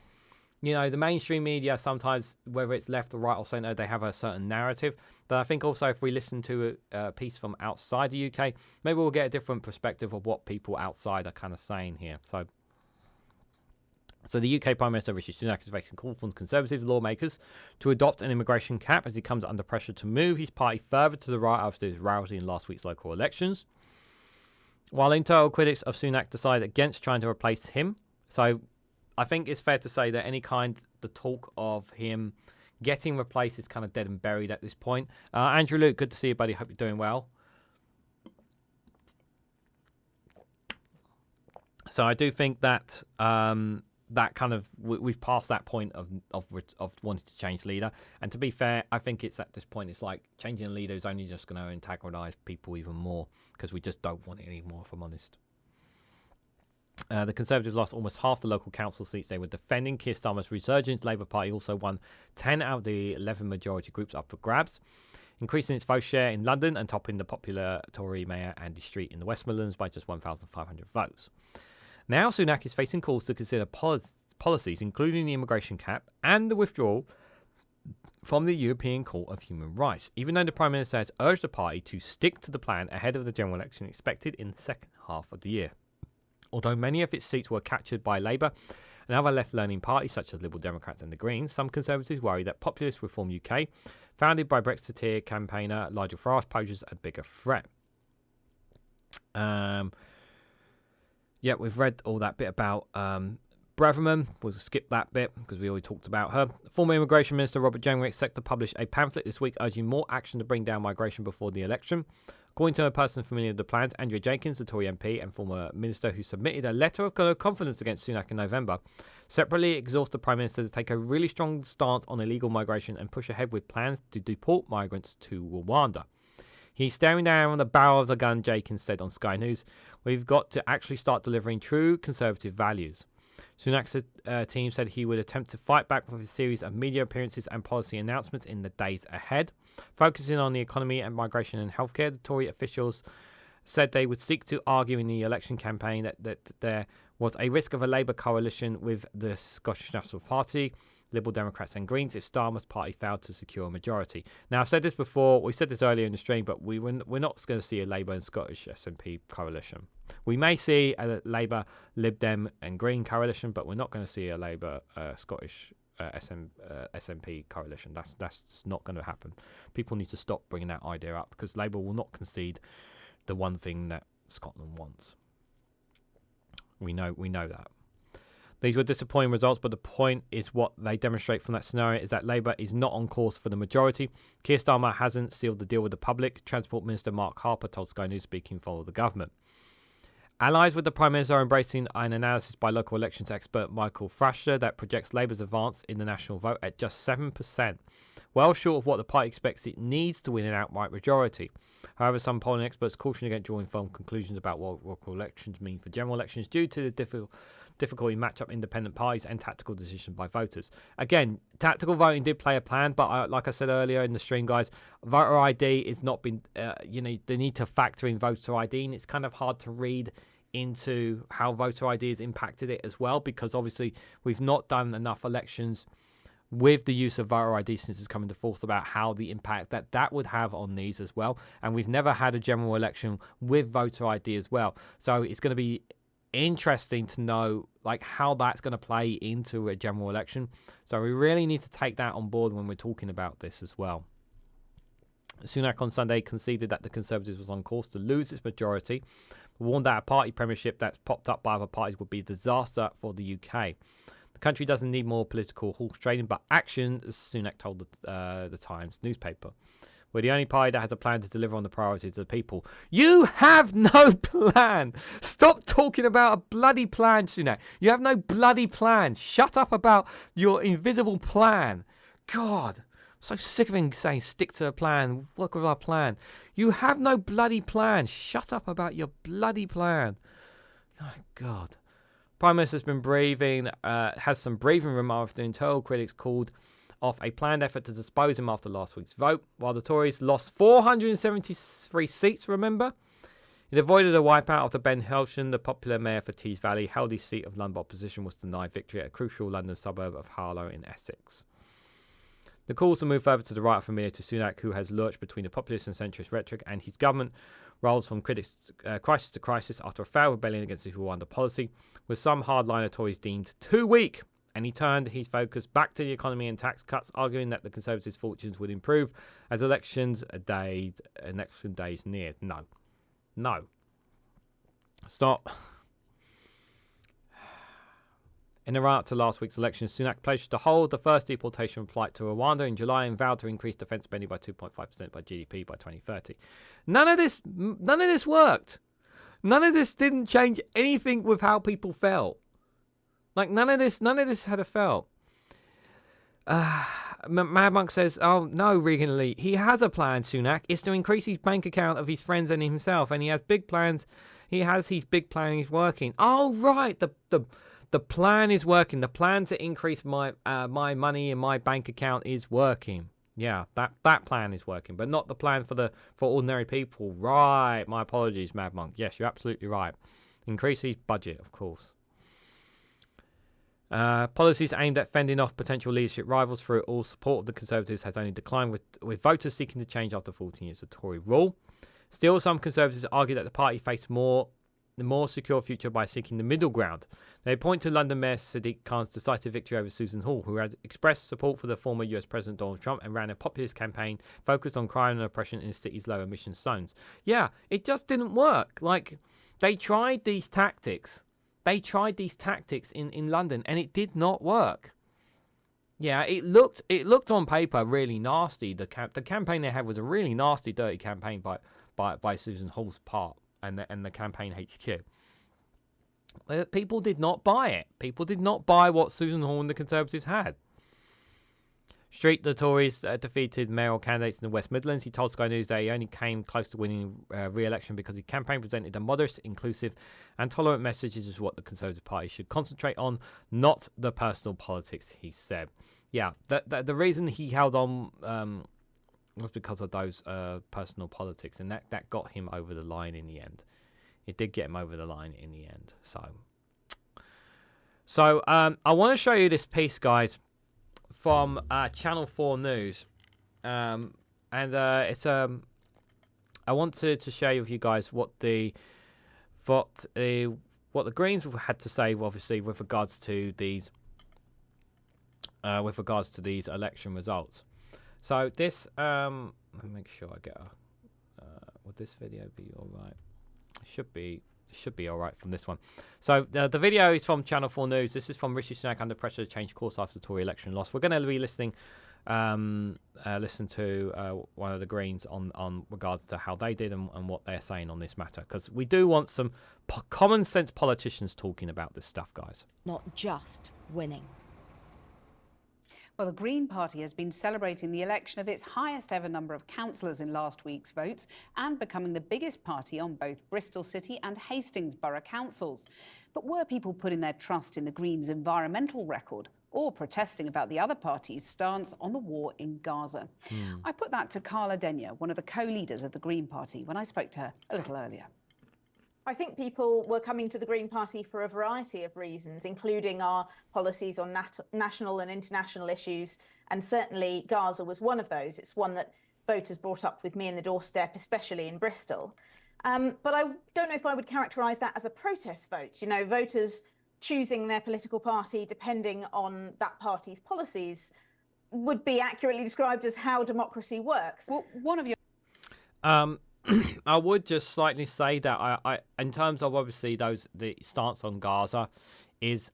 you know, the mainstream media sometimes, whether it's left or right or centre, they have a certain narrative. But I think also if we listen to a piece from outside the UK, maybe we'll get a different perspective of what people outside are kind of saying here. So the UK Prime Minister Rishi Sunak is facing calls from Conservative lawmakers to adopt an immigration cap as he comes under pressure to move his party further to the right after his routing in last week's local elections. While internal critics of Sunak decided against trying to replace him. So I think it's fair to say that the talk of him getting replaced is kind of dead and buried at this point. Andrew Luke, good to see you, buddy. Hope you're doing well. So I do think that that kind of we've passed that point of wanting to change leader. And to be fair, I think it's at this point it's like changing a leader is only just going to antagonise people even more, because we just don't want it anymore, if I'm honest. The Conservatives lost almost half the local council seats they were defending. Keir Starmer's resurgence Labour Party also won 10 out of the 11 majority groups up for grabs, increasing its vote share in London and topping the popular Tory Mayor Andy Street in the West Midlands by just 1,500 votes. Now Sunak is facing calls to consider policies including the immigration cap and the withdrawal from the European Court of Human Rights, even though the Prime Minister has urged the party to stick to the plan ahead of the general election expected in the second half of the year. Although many of its seats were captured by Labour and other left-leaning parties such as Liberal Democrats and the Greens, some Conservatives worry that Populist Reform UK, founded by Brexiteer campaigner Nigel Farage, poses a bigger threat. Yeah, we've read all that bit about Braverman. We'll skip that bit because we already talked about her. Former Immigration Minister Robert Jenrick set to publish a pamphlet this week urging more action to bring down migration before the election. According to a person familiar with the plans, Andrea Jenkins, the Tory MP and former minister who submitted a letter of confidence against Sunak in November, separately exhorts the Prime Minister to take a really strong stance on illegal migration and push ahead with plans to deport migrants to Rwanda. He's staring down the barrel of the gun, Jenkins said on Sky News. We've got to actually start delivering true Conservative values. Sunak's team said he would attempt to fight back with a series of media appearances and policy announcements in the days ahead. Focusing on the economy and migration and healthcare, the Tory officials said they would seek to argue in the election campaign that there was a risk of a Labour coalition with the Scottish National Party, Liberal Democrats and Greens if Starmer's party failed to secure a majority. Now, I've said this before, we said this earlier in the stream, but we're not going to see a Labour and Scottish SNP coalition. We may see a Labour, Lib Dem and Green coalition, but we're not going to see a Labour, Scottish SNP coalition. That's not going to happen. People need to stop bringing that idea up because Labour will not concede the one thing that Scotland wants. We know that. These were disappointing results, but the point is what they demonstrate from that scenario is that Labour is not on course for the majority. Keir Starmer hasn't sealed the deal with the public. Transport Minister Mark Harper told Sky News speaking for the government. Allies with the Prime Minister are embracing an analysis by local elections expert Michael Thrasher that projects Labour's advance in the national vote at just 7%, well short of what the party expects it needs to win an outright majority. However, some polling experts caution against drawing firm conclusions about what local elections mean for general elections due to the difficulty match up independent parties and tactical decisions by voters. Again, tactical voting did play a plan, but like I said earlier in the stream, guys, voter ID is not been, they need to factor in voter ID, and it's kind of hard to read into how voter ID has impacted it as well, because obviously we've not done enough elections with the use of voter ID since it's coming to forth about how the impact that would have on these as well. And we've never had a general election with voter ID as well. So it's going to be interesting to know like how that's going to play into a general election. So we really need to take that on board when we're talking about this as well. Sunak on Sunday conceded that the Conservatives was on course to lose its majority, warned that a party premiership that's popped up by other parties would be a disaster for the UK. The country doesn't need more political horse trading, but action, as Sunak told the Times newspaper. We're the only party that has a plan to deliver on the priorities of the people. You have no plan. Stop talking about a bloody plan, Sunak. You have no bloody plan. Shut up about your invisible plan. God, I'm so sick of him saying stick to a plan, work with our plan. You have no bloody plan. Shut up about your bloody plan. Oh, God. Prime Minister's been has some breathing room after internal critics called off a planned effort to dispose him after last week's vote. While the Tories lost 473 seats, remember? It avoided a wipeout after Ben Helston, the popular mayor for Tees Valley, held his seat of London opposition, was denied victory at a crucial London suburb of Harlow in Essex. The calls to move further to the right are familiar to Sunak, who has lurched between the populist and centrist rhetoric and his government rolls from crisis to crisis after a failed rebellion against his rule under policy, with some hardliner Tories deemed too weak, and he turned his focus back to the economy and tax cuts, arguing that the Conservatives' fortunes would improve as election days neared. No. Stop. In the run-up to last week's election, Sunak pledged to hold the first deportation flight to Rwanda in July and vowed to increase defence spending by 2.5% by GDP by 2030. None of this worked. None of this didn't change anything with how people felt. Like none of this had a felt. Mad Monk says, "Oh no, REGANELITE. He has a plan, Sunak. It's to increase his bank account of his friends and himself, and he has big plans. He has his big plan. He's working. Oh right, the plan is working. The plan to increase my money in my bank account is working. Yeah, that plan is working, but not the plan for ordinary people. Right. My apologies, Mad Monk. Yes, you're absolutely right. Increase his budget, of course. Policies aimed at fending off potential leadership rivals through all support of the Conservatives has only declined, with voters seeking to change after 14 years of Tory rule. Still, some Conservatives argue that the party faced the more secure future by seeking the middle ground. They point to London Mayor Sadiq Khan's decisive victory over Susan Hall, who had expressed support for the former US President Donald Trump and ran a populist campaign focused on crime and oppression in the city's low emission zones. Yeah, it just didn't work. Like, they tried these tactics. In London, and it did not work. Yeah, it looked on paper really nasty. The campaign they had was a really nasty, dirty campaign by Susan Hall's part and the campaign HQ. But people did not buy it. People did not buy what Susan Hall and the Conservatives had. Street, the Tories defeated mayoral candidates in the West Midlands. He told Sky News that he only came close to winning re-election because his campaign presented a modest, inclusive and tolerant message. This is what the Conservative Party should concentrate on, not the personal politics, he said. Yeah, the reason he held on was because of those personal politics, and that got him over the line in the end. It did get him over the line in the end. So I want to show you this piece, guys, from Channel 4 News, and it's I want to share with you guys what the Greens had to say, obviously, with regards to these election results. So this, let me make sure I get would this video be all right? Should be all right from this one. So the video is from Channel 4 News. This is from Rishi Sunak under pressure to change course after the Tory election loss. We're going to be listen to one of the Greens on regards to how they did and what they're saying on this matter, because we do want some common sense politicians talking about this stuff, guys. Not just winning. Well, the Green Party has been celebrating the election of its highest ever number of councillors in last week's votes and becoming the biggest party on both Bristol City and Hastings Borough councils. But were people putting their trust in the Greens' environmental record or protesting about the other party's stance on the war in Gaza? I put that to Carla Denyer, one of the co-leaders of the Green Party, when I spoke to her a little earlier. I think people were coming to the Green Party for a variety of reasons, including our policies on national and international issues, and certainly Gaza was one of those. It's one that voters brought up with me in the doorstep, especially in Bristol. But I don't know if I would characterise that as a protest vote. You know, voters choosing their political party depending on that party's policies would be accurately described as how democracy works. Well, one of your... I would just slightly say that I in terms of obviously the stance on Gaza is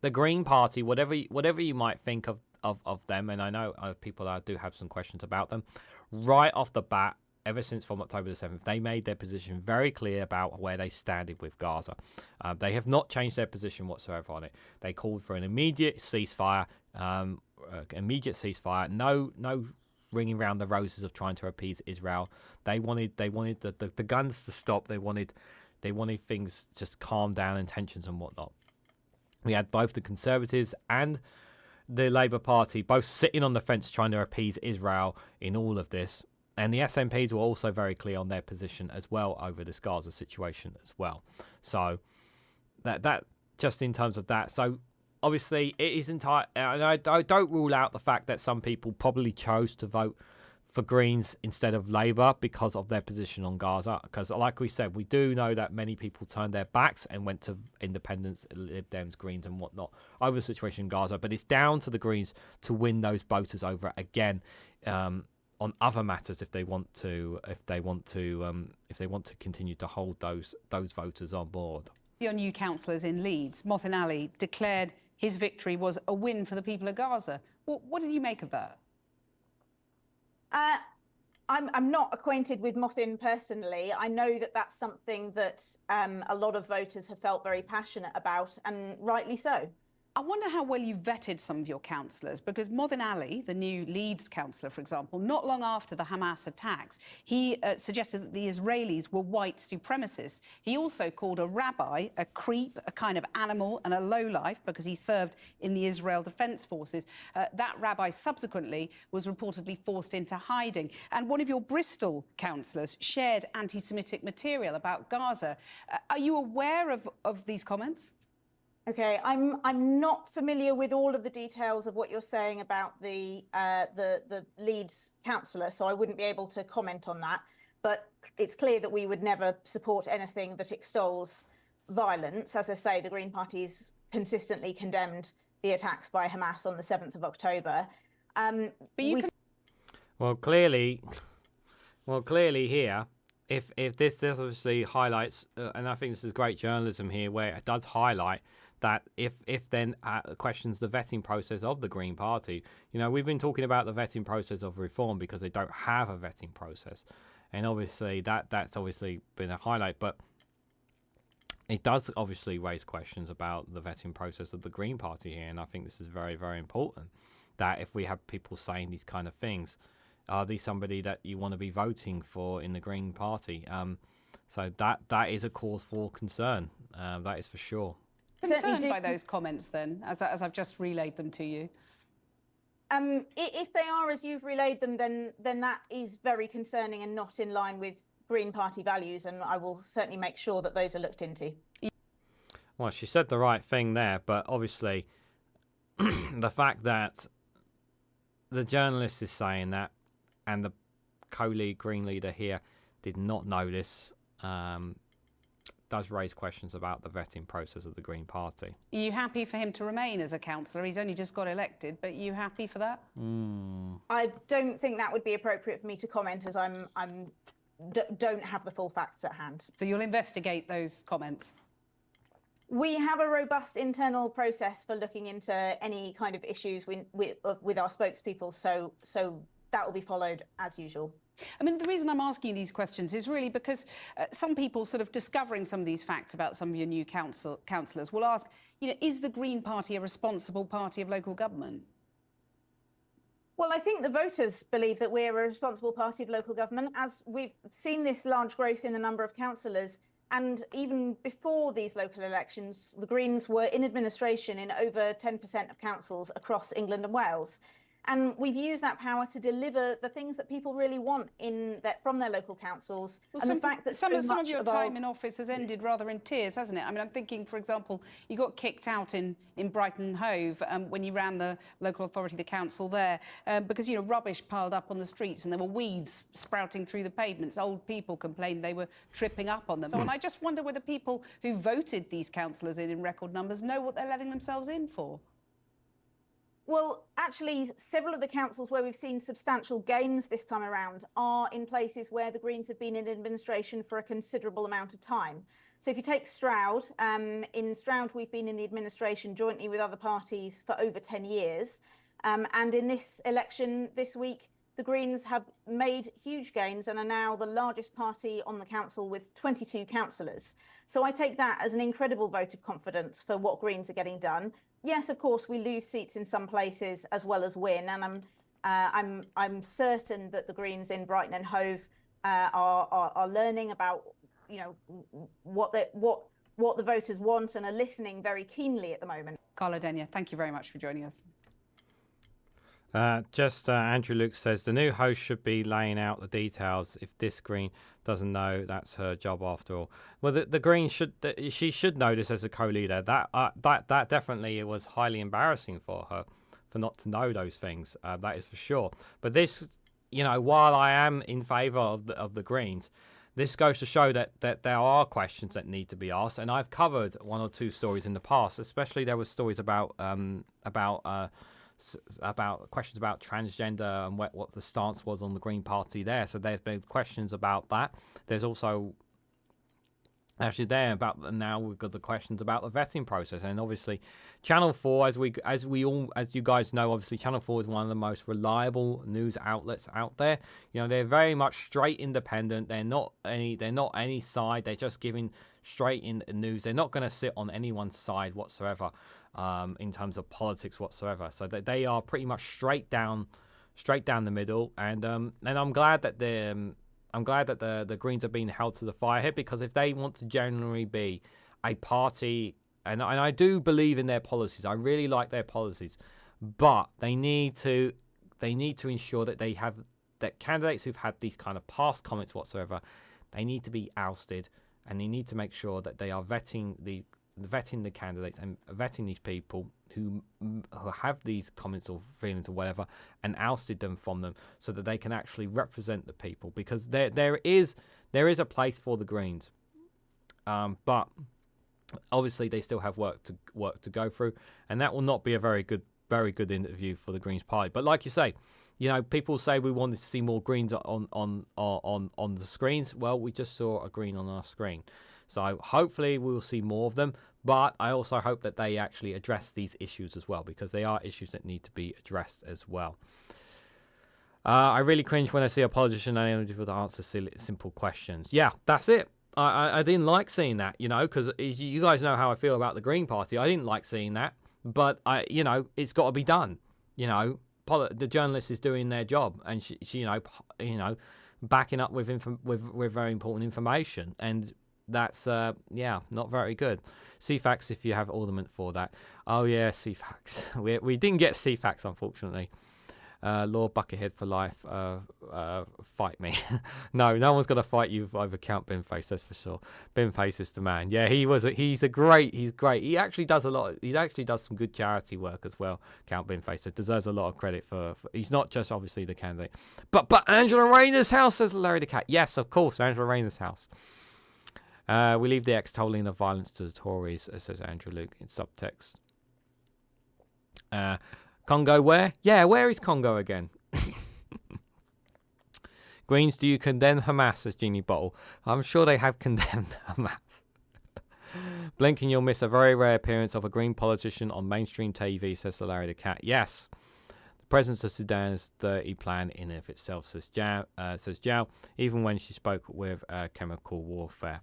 the Green Party, whatever you might think of them, and I know people do have some questions about them, right off the bat, ever since from October the 7th, they made their position very clear about where they standed with Gaza. They have not changed their position whatsoever on it. They called for an immediate ceasefire, no ringing around the roses of trying to appease Israel. They wanted the guns to stop. They wanted things just calm down and tensions and whatnot. We had both the Conservatives and the Labour Party both sitting on the fence trying to appease Israel in all of this. And the SNPs were also very clear on their position as well over this Gaza situation as well. So that just in terms of that. So obviously, it is entire. And I don't rule out the fact that some people probably chose to vote for Greens instead of Labour because of their position on Gaza. Because, like we said, we do know that many people turned their backs and went to independents, Lib Dems, Greens, and whatnot over the situation in Gaza. But it's down to the Greens to win those voters over again on other matters if they want to continue to hold those voters on board. Your new councillors in Leeds, Mothin Ali, declared his victory was a win for the people of Gaza. What did you make of that? I'm not acquainted with Mothin personally. I know that that's something that a lot of voters have felt very passionate about, and rightly so. I wonder how well you vetted some of your councillors, because Mothin Ali, the new Leeds councillor, for example, not long after the Hamas attacks, he suggested that the Israelis were white supremacists. He also called a rabbi a creep, a kind of animal, and a lowlife because he served in the Israel Defence Forces. That rabbi subsequently was reportedly forced into hiding. And one of your Bristol councillors shared anti-Semitic material about Gaza. Are you aware of these comments? Okay, I'm not familiar with all of the details of what you're saying about the Leeds councillor, so I wouldn't be able to comment on that. But it's clear that we would never support anything that extols violence. As I say, the Green Party's consistently condemned the attacks by Hamas on the 7th of October. Well, clearly here, if this obviously highlights, and I think this is great journalism here, where it does highlight that if then questions the vetting process of the Green Party. You know, we've been talking about the vetting process of reform because they don't have a vetting process, and obviously that's obviously been a highlight, but it does obviously raise questions about the vetting process of the Green Party here, and I think this is very, very important, that if we have people saying these kind of things, are these somebody that you want to be voting for in the Green Party? So that is a cause for concern, that is for sure. Concerned by those comments then, as I've just relayed them to you? If they are as you've relayed them, then that is very concerning and not in line with Green Party values, and I will certainly make sure that those are looked into. Well, she said the right thing there, but obviously the fact that the journalist is saying that and the co-lead Green leader here did not know this does raise questions about the vetting process of the Green Party. Are you happy for him to remain as a councillor? He's only just got elected, but are you happy for that? I don't think that would be appropriate for me to comment, as I don't have the full facts at hand. So you'll investigate those comments? We have a robust internal process for looking into any kind of issues with our spokespeople, so that will be followed as usual. I mean, the reason I'm asking you these questions is really because some people sort of discovering some of these facts about some of your new councillors will ask, you know, is the Green Party a responsible party of local government? Well, I think the voters believe that we're a responsible party of local government, as we've seen this large growth in the number of councillors. And even before these local elections, the Greens were in administration in over 10% of councils across England and Wales. And we've used that power to deliver the things that people really want from their local councils. Well, and the fact that some of your time in office has ended rather in tears, hasn't it? I mean, I'm thinking, for example, you got kicked out in Brighton and Hove when you ran the local authority, the council there, because, you know, rubbish piled up on the streets and there were weeds sprouting through the pavements. Old people complained they were tripping up on them. And I just wonder whether people who voted these councillors in record numbers know what they're letting themselves in for. Well, actually, several of the councils where we've seen substantial gains this time around are in places where the Greens have been in administration for a considerable amount of time. So if you take Stroud, in Stroud we've been in the administration jointly with other parties for over 10 years. And in this election this week, the Greens have made huge gains and are now the largest party on the council with 22 councillors. So I take that as an incredible vote of confidence for what Greens are getting done. Yes, of course, we lose seats in some places as well as win, and I'm certain that the Greens in Brighton and Hove are learning about, you know, what the voters want and are listening very keenly at the moment. Carla Denyer, thank you very much for joining us. Andrew Luke says the new host should be laying out the details. If this Green doesn't know, that's her job after all. Well, the Green she should know this as a co-leader. That definitely was highly embarrassing for her for not to know those things. That is for sure. But this, you know, while I am in favour of the Greens, this goes to show that there are questions that need to be asked. And I've covered one or two stories in the past, especially there were stories about questions about transgender and what the stance was on the Green Party there. So there's been questions about that. There's also actually there about now we've got the questions about the vetting process, and obviously Channel 4, as you guys know, obviously Channel 4 is one of the most reliable news outlets out there. You know, they're very much straight independent. They're not any side. They're just giving straight in news. They're not going to sit on anyone's side whatsoever. In terms of politics whatsoever, so that they are pretty much straight down the middle, and I'm glad that the Greens are being held to the fire here, because if they want to genuinely be a party, and I do believe in their policies, I really like their policies, but they need to ensure that that candidates who've had these kind of past comments whatsoever, they need to be ousted, and they need to make sure that they are vetting the candidates and vetting these people who have these comments or feelings or whatever, and ousted them from them, so that they can actually represent the people, because there is a place for the Greens, but obviously they still have work to go through, and that will not be a very good interview for the Greens Party. But like you say, you know, people say we wanted to see more Greens on the screens. Well, we just saw a Green on our screen. So hopefully we'll see more of them, but I also hope that they actually address these issues as well, because they are issues that need to be addressed as well. I really cringe when I see a politician unable to answer simple questions. Yeah, that's it. I didn't like seeing that, you know, because you guys know how I feel about the Green Party. I didn't like seeing that, but you know, it's got to be done. You know, the journalist is doing their job, and she you know, backing up with very important information, and that's not very good. CFAX, if you have ornament for that. Oh yeah, CFAX. We didn't get CFAX, unfortunately. Lord Buckethead for life, fight me. No one's gonna fight you over Count Binface, that's for sure. Binface is the man. Yeah, he's great. He actually does a lot. He actually does some good charity work as well. Count Binface, so deserves a lot of credit for he's not just obviously the candidate, but Angela Rayner's house, says Larry the Cat. Yes, of course, Angela Rayner's house. We leave the extolling of violence to the Tories, says Andrew Luke in subtext. Congo where? Yeah, where is Congo again? Greens, do you condemn Hamas, says Jeannie Bottle? I'm sure they have condemned Hamas. Blinking, you'll miss a very rare appearance of a Green politician on mainstream TV, says Larry the Cat. Yes. The presence of Sudan is a dirty plan in and of itself, says Jow, even when she spoke with chemical warfare.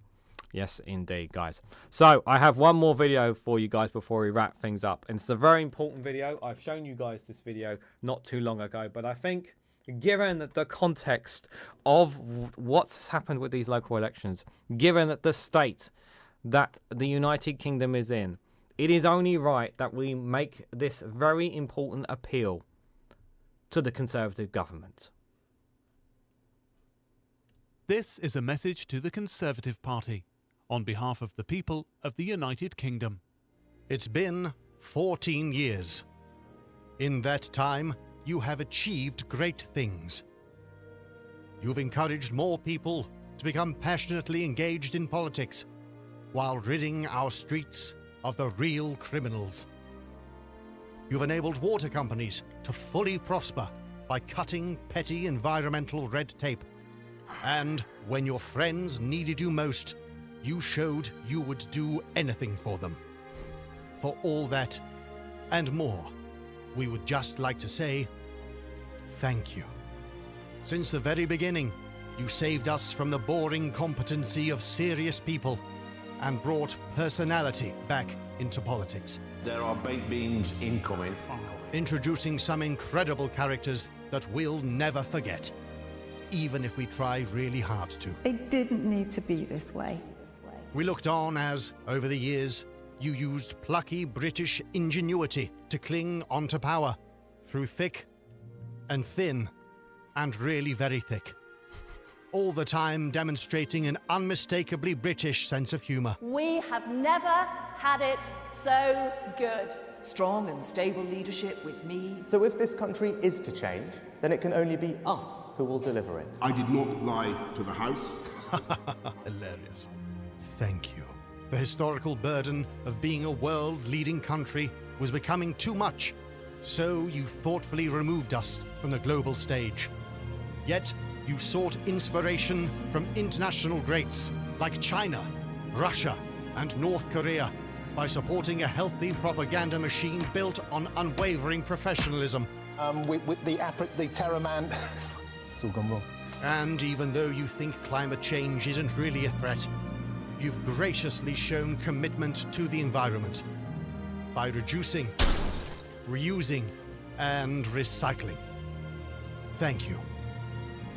Yes, indeed, guys. So, I have one more video for you guys before we wrap things up. And it's a very important video. I've shown you guys this video not too long ago. But I think, given the context of what's happened with these local elections, given the state that the United Kingdom is in, it is only right that we make this very important appeal to the Conservative government. This is a message to the Conservative Party on behalf of the people of the United Kingdom. It's been 14 years. In that time, you have achieved great things. You've encouraged more people to become passionately engaged in politics, while ridding our streets of the real criminals. You've enabled water companies to fully prosper by cutting petty environmental red tape. And when your friends needed you most, you showed you would do anything for them. For all that, and more, we would just like to say, thank you. Since the very beginning, you saved us from the boring competency of serious people and brought personality back into politics. There are baked beans incoming. Introducing some incredible characters that we'll never forget, even if we try really hard to. It didn't need to be this way. We looked on as, over the years, you used plucky British ingenuity to cling onto power through thick and thin and really very thick. All the time demonstrating an unmistakably British sense of humour. We have never had it so good. Strong and stable leadership with me. So if this country is to change, then it can only be us who will deliver it. I did not lie to the House. Hilarious. Thank you. The historical burden of being a world-leading country was becoming too much, so you thoughtfully removed us from the global stage. Yet, you sought inspiration from international greats like China, Russia, and North Korea by supporting a healthy propaganda machine built on unwavering professionalism. With the terror man... It's all gone wrong. And even though you think climate change isn't really a threat, you've graciously shown commitment to the environment by reducing, reusing, and recycling. Thank you.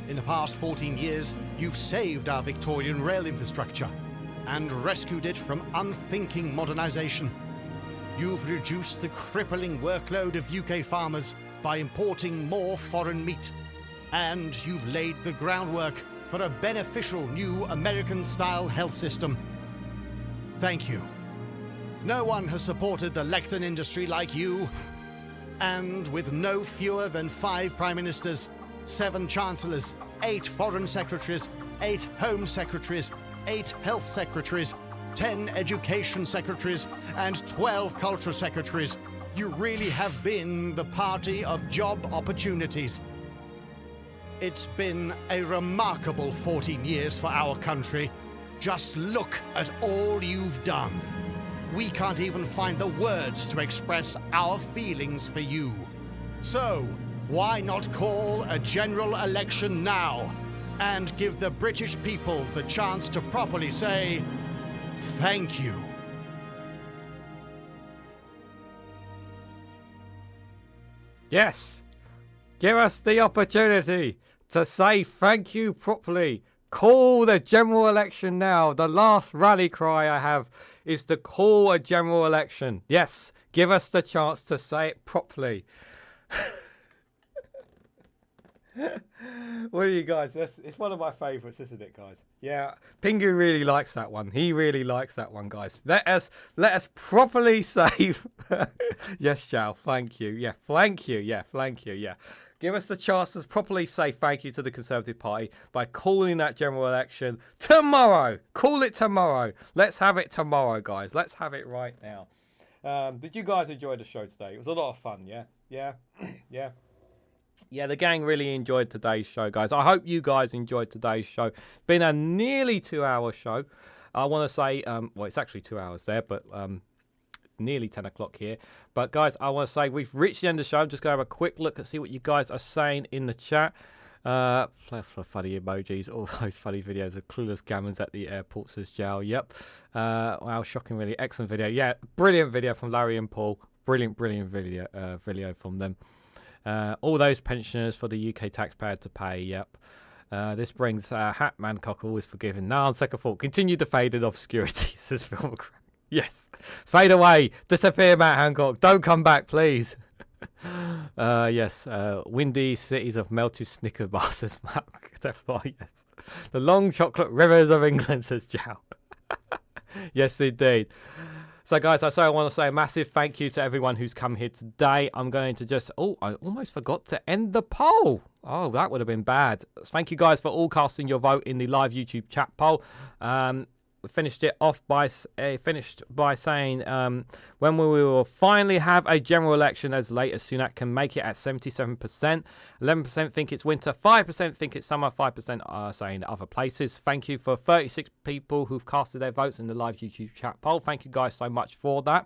In the past 14 years, you've saved our Victorian rail infrastructure and rescued it from unthinking modernization. You've reduced the crippling workload of UK farmers by importing more foreign meat. And you've laid the groundwork for a beneficial new American-style health system. Thank you. No one has supported the lectern industry like you. And with no fewer than 5 prime ministers, 7 chancellors, 8 foreign secretaries, 8 home secretaries, 8 health secretaries, 10 education secretaries, and 12 culture secretaries, you really have been the party of job opportunities. It's been a remarkable 14 years for our country. Just look at all you've done. We can't even find the words to express our feelings for you. So, why not call a general election now and give the British people the chance to properly say, thank you. Yes, give us the opportunity to say thank you properly. Call the general election now. The last rally cry I have is to call a general election. Yes, give us the chance to say it properly. What do you guys? It's one of my favourites, isn't it, guys? Yeah, Pingu really likes that one. He really likes that one, guys. Let us properly save. Yes, Shao. Thank you. Yeah, thank you. Yeah, thank you. Yeah. Give us the chance to properly say thank you to the Conservative Party by calling that general election tomorrow. Call it tomorrow. Let's have it tomorrow, guys. Let's have it right now. Did you guys enjoy the show today? It was a lot of fun, yeah? Yeah? Yeah? Yeah, the gang really enjoyed today's show, guys. I hope you guys enjoyed today's show. It's been a nearly 2-hour show. I want to say, well, it's actually 2 hours there, but nearly 10 o'clock here. But, guys, I want to say we've reached the end of the show. I'm just going to have a quick look and see what you guys are saying in the chat. Funny emojis, all those funny videos of clueless gammons at the airport, says Jow. Yep. Wow, shocking, really. Excellent video. Yeah, brilliant video from Larry and Paul. Brilliant video from them. All those pensioners for the UK taxpayer to pay. Yep. This brings Hat Mancock always forgiven. Now on second thought, continue to fade in obscurity, says Phil. Yes. Fade away. Disappear, Matt Hancock. Don't come back, please. Yes. Windy cities of melted Snicker bars, says Matt. Yes. The long chocolate rivers of England, says Jow. Yes, indeed. So, guys, I want to say a massive thank you to everyone who's come here today. I'm going to just... Oh, I almost forgot to end the poll. Oh, that would have been bad. Thank you, guys, for all casting your vote in the live YouTube chat poll. We finished it off by saying when we will finally have a general election as late as Sunak can make it at 77%. 11% think it's winter, 5% think it's summer, 5% are saying other places. Thank you for 36 people who've casted their votes in the live YouTube chat poll. Thank you guys so much for that.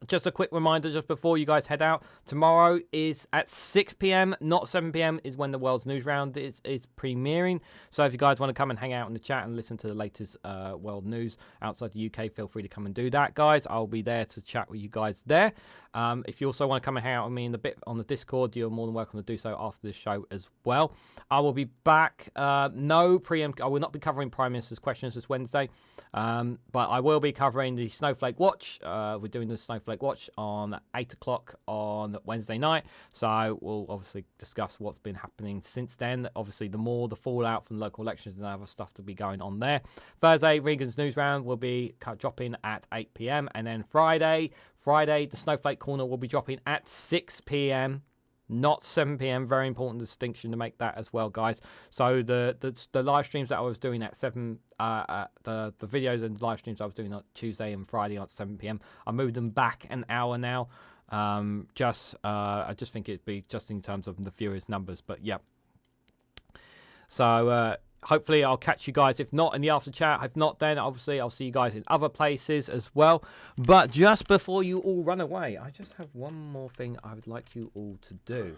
Just a quick reminder just before you guys head out. Tomorrow is at 6 p.m, not 7 p.m, is when the World's News Round is premiering. So if you guys want to come and hang out in the chat and listen to the latest world news outside the UK, feel free to come and do that, guys. I'll be there to chat with you guys there. If you also want to come and hang out with me in the bit on the Discord, you're more than welcome to do so after the show as well. I will be back. No preempt. I will not be covering Prime Minister's questions this Wednesday, but I will be covering the Snowflake Watch. We're doing the Snowflake Watch on 8 o'clock on Wednesday night. So we'll obviously discuss what's been happening since then. Obviously, the fallout from local elections and other stuff to be going on there. Thursday, Regan's News Round will be dropping at 8 p.m. And then Friday, the Snowflake Corner will be dropping at 6 p.m. Not 7 p.m. Very important distinction to make that as well, guys. So the live streams that I was doing at 7, the videos and live streams I was doing on Tuesday and Friday at 7 p.m. I moved them back an hour now. I just think it'd be just in terms of the viewers numbers, but yeah. So hopefully I'll catch you guys. If not in the after chat, if not, then obviously I'll see you guys in other places as well. But just before you all run away, I just have one more thing I would like you all to do.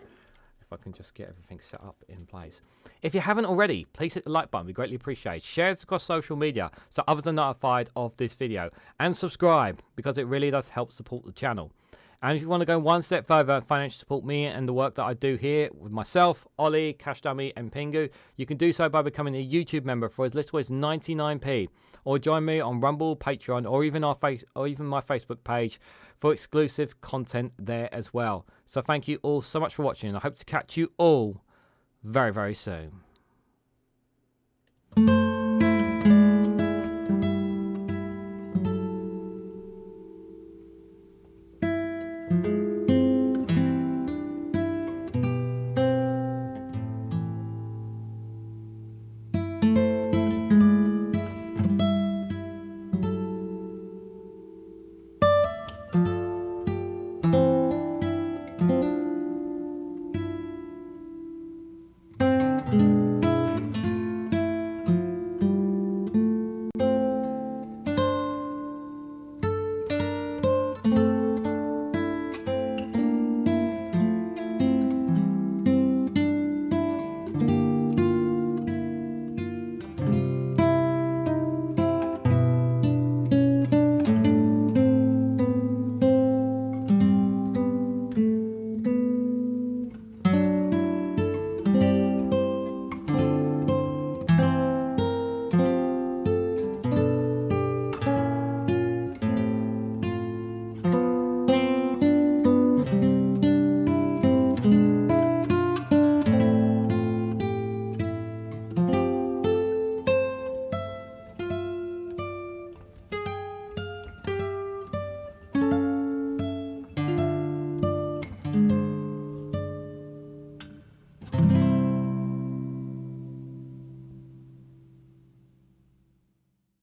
If I can just get everything set up in place. If you haven't already, please hit the like button. We greatly appreciate it. Share it across social media so others are notified of this video. And subscribe, because it really does help support the channel. And if you want to go one step further and financially support me and the work that I do here with myself, Ollie, Cash Dummy, and Pingu, you can do so by becoming a YouTube member for as little as 99p, or join me on Rumble, Patreon, or even my Facebook page for exclusive content there as well. So thank you all so much for watching, and I hope to catch you all very, very soon.